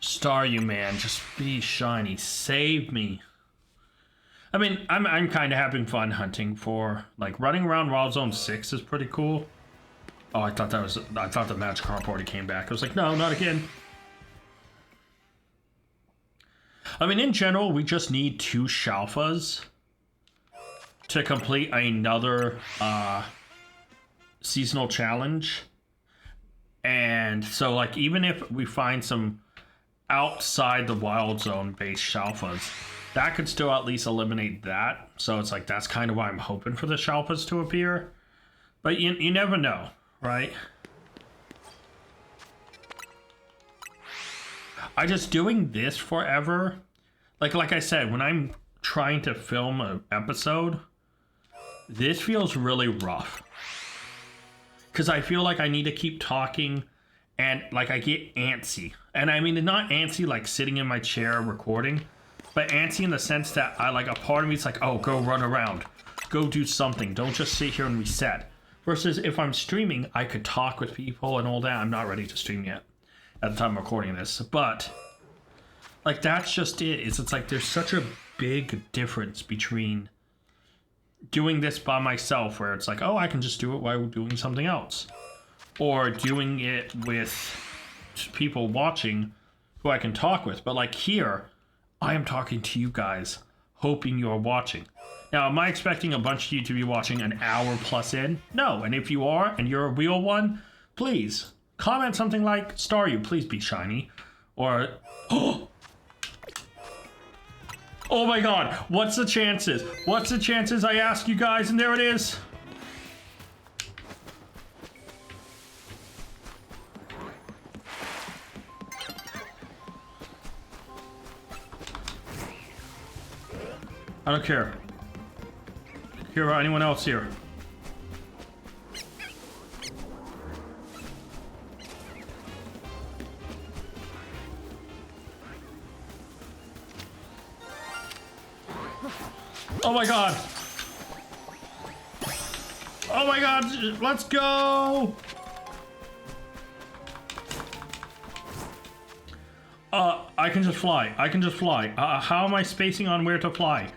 Star you, man, just be shiny, save me. I mean, I'm kind of having fun hunting for, like, running around Wild Zone 6 is pretty cool. Oh, I thought the Magikarp already came back. I was like, no, not again. I mean, in general, we just need 2 Shalphas to complete another seasonal challenge. And so, like, even if we find some outside the Wild Zone based Shalphas, that could still at least eliminate that. So it's like, that's kind of why I'm hoping for the Shalphas to appear. But you never know, right? I just doing this forever. Like I said, when I'm trying to film an episode, this feels really rough. Because I feel like I need to keep talking and like I get antsy. And I mean, not antsy like sitting in my chair recording, but antsy in the sense that I like, a part of me is like, oh, go run around, go do something, don't just sit here and reset. Versus if I'm streaming, I could talk with people and all that. I'm not ready to stream yet at the time I'm recording this, but like that's just it. It's like there's such a big difference between doing this by myself, where it's like, oh, I can just do it while doing something else, or doing it with people watching who I can talk with. But like here, I am talking to you guys, hoping you're watching. Now, am I expecting a bunch of you to be watching an hour plus in? No, and if you are, and you're a real one, please comment something like, Star you, please be shiny, or, oh my god, what's the chances? What's the chances I ask you guys, and there it is. I don't care. Care about anyone else here. Oh my god. Oh my god, let's go. I can just fly. I can just fly. How am I spacing on where to fly?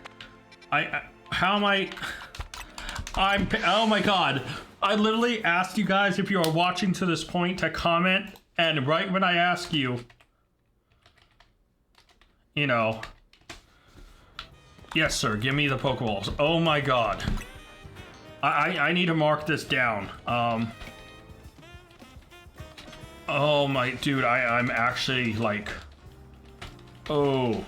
How am I? Oh my god. I literally asked you guys, if you are watching to this point, to comment, and right when I ask you, you know, yes sir, give me the Pokeballs. Oh my god. I need to mark this down. Oh my, dude, I'm actually like, oh.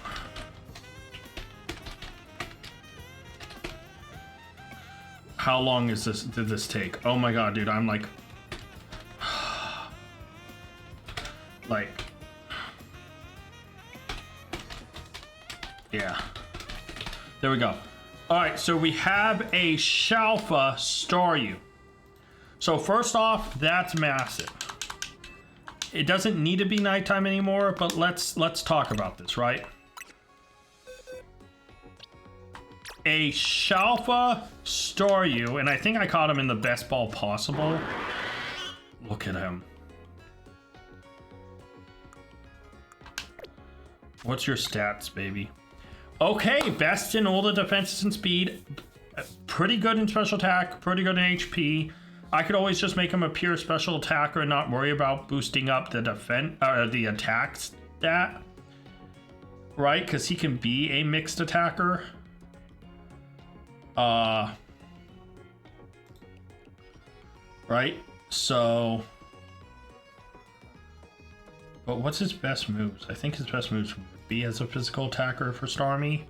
How long did this take? Oh my god, dude, I'm like, Yeah. There we go. All right, so we have a Shalpha Staryu. So first off, that's massive. It doesn't need to be nighttime anymore, but let's talk about this, right? A Shalpha Staryu, and I think I caught him in the best ball possible. Look at him. What's your stats, baby? Okay, best in all the defenses and speed. Pretty good in special attack, pretty good in HP. I could always just make him a pure special attacker and not worry about boosting up the the attack stat. Right? Because he can be a mixed attacker. Right? So... But what's his best moves? I think his best moves would be as a physical attacker for Starmie.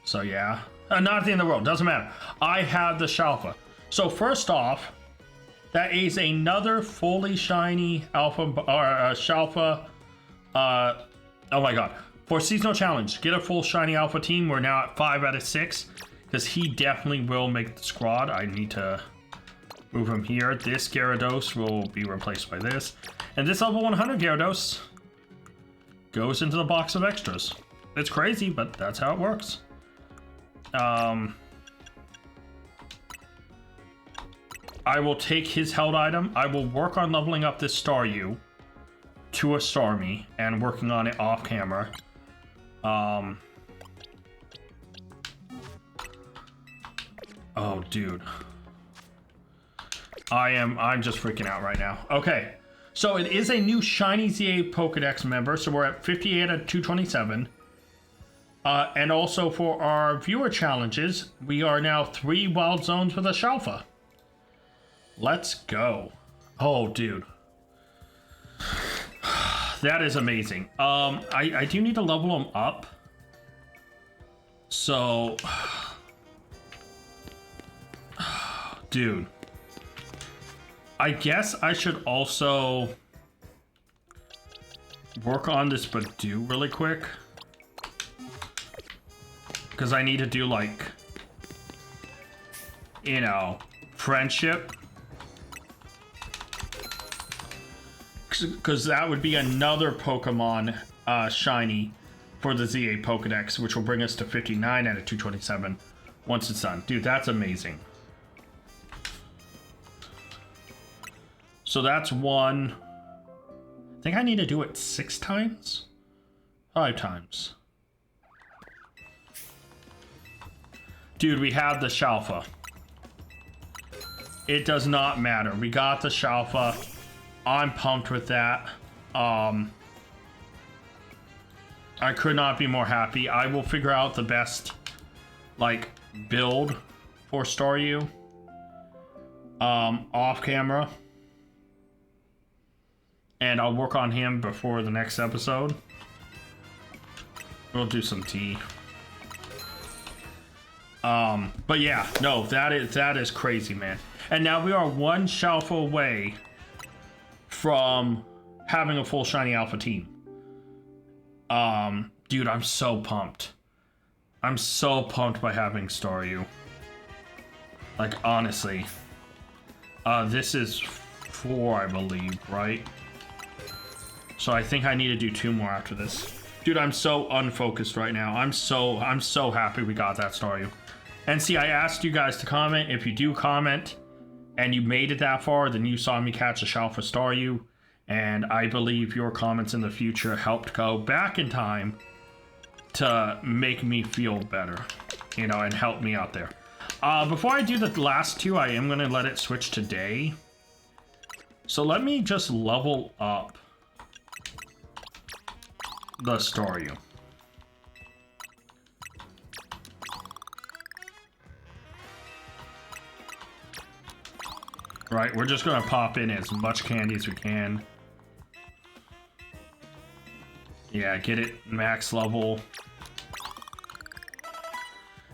So yeah. Not the end of the world. Doesn't matter. I have the Shalpha. So first off, that is another fully shiny alpha or Shalpha. Oh my god. For seasonal challenge, get a full shiny alpha team. We're now at 5 out of 6. Because he definitely will make the squad. I need to move him here. This Gyarados will be replaced by this. And this level 100 Gyarados goes into the box of extras. It's crazy, but that's how it works. I will take his held item. I will work on leveling up this Staryu to a Starmie and working on it off camera. Oh, dude. I'm just freaking out right now. Okay. So it is a new shiny ZA Pokedex member. So we're at 58 out of 227. And also for our viewer challenges, we are now 3 wild zones with a Shalpha. Let's go. Oh, dude. That is amazing. I do need to level him up. So... Dude. I guess I should also work on this Badoo really quick. Because I need to do, like, you know, friendship. Because that would be another Pokemon shiny for the ZA Pokedex, which will bring us to 59 out of 227 once it's done. Dude, that's amazing. So that's one. I think I need to do it 6 times? 5 times. Dude, we have the Shalpha. It does not matter. We got the Shalpha. I'm pumped with that. I could not be more happy. I will figure out the best, like, build for Staryu. Off camera. And I'll work on him before the next episode. We'll do some tea. But yeah, no, that is crazy, man. And now we are 1 Shalpha away from having a full shiny alpha team. Dude, I'm so pumped. I'm so pumped by having Staryu. Like, honestly. This is 4, I believe, right? So I think I need to do 2 more after this. Dude, I'm so unfocused right now. I'm so happy we got that Staryu. And see, I asked you guys to comment. If you do comment and you made it that far, then you saw me catch a Shalpha Staryu. And I believe your comments in the future helped go back in time to make me feel better, you know, and help me out there. Before I do the last 2, I am going to let it switch to day. So let me just level up the Staryu. Right, we're just gonna pop in as much candy as we can. Yeah, get it max level.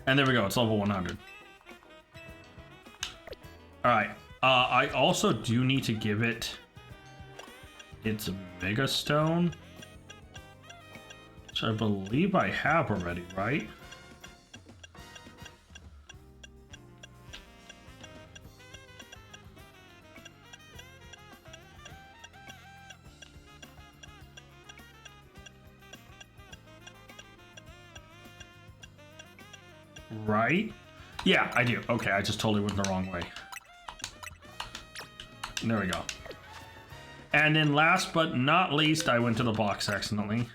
And there we go, it's level 100. Alright, I also do need to give it its Mega Stone. which I believe I have already, right? Right? Yeah, I do. Okay, I just totally went the wrong way. There we go. And then last but not least, I went to the box accidentally.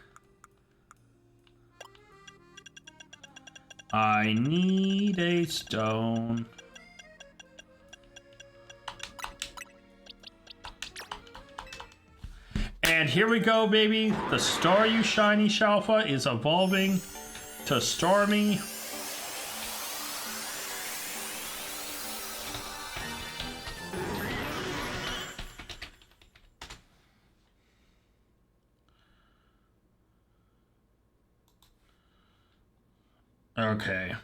I need a stone. And here we go, baby. The Star You Shiny Shalpha is evolving to Stormy. Okay.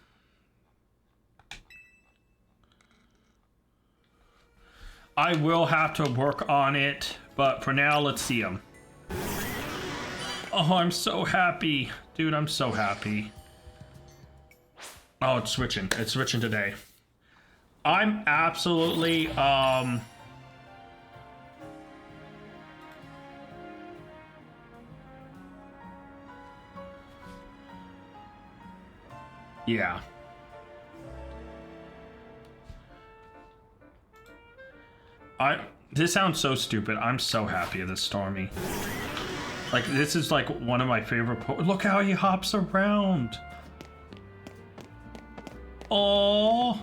I will have to work on it, but for now, let's see him. Oh, I'm so happy. Dude, I'm so happy. Oh, it's switching. It's switching today. I'm absolutely, yeah. This sounds so stupid. I'm so happy of this Stormy. Like, this is like one of my favorite look how he hops around. Oh,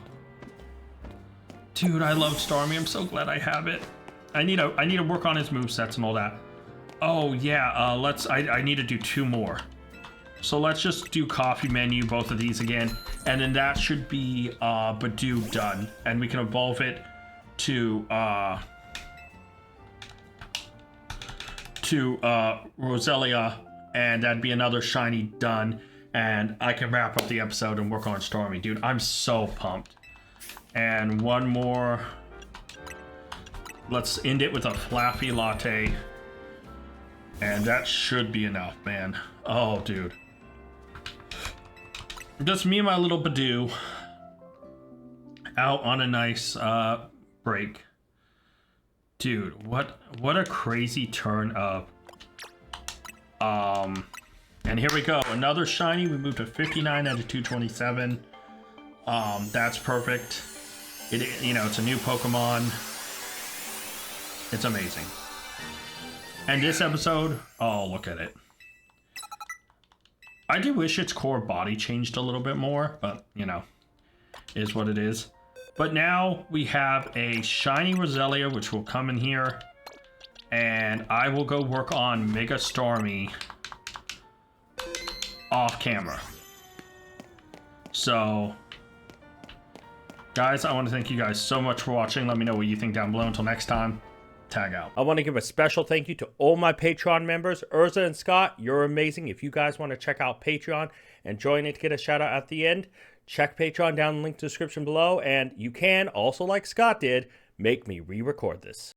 dude, I love Stormy. I'm so glad I have it. I need to work on his movesets and all that. Oh yeah, I need to do 2 more. So let's just do coffee menu, both of these again, and then that should be Badoo done, and we can evolve it to Roselia, and that'd be another shiny done, and I can wrap up the episode and work on Stormy. Dude, I'm so pumped. And one more. Let's end it with a Flaffy Latte, and that should be enough, man. Oh, dude. Just me and my little Badoo out on a nice break. Dude, what a crazy turn of and here we go, another shiny. We moved to 59 out of 227. That's perfect. It's a new Pokemon. It's amazing. And this episode, oh, look at it. I do wish its core body changed a little bit more, but is what it is. But now we have a shiny Roselia, which will come in here, and I will go work on Mega Stormy off camera. So, guys, I want to thank you guys so much for watching. Let me know what you think down below. Until next time, tag out. I want to give a special thank you to all my Patreon members. Urza and Scott, you're amazing. If you guys want to check out Patreon and join it to get a shout out at the end, check Patreon down in the link description below, and you can also, like Scott did, make me re-record this.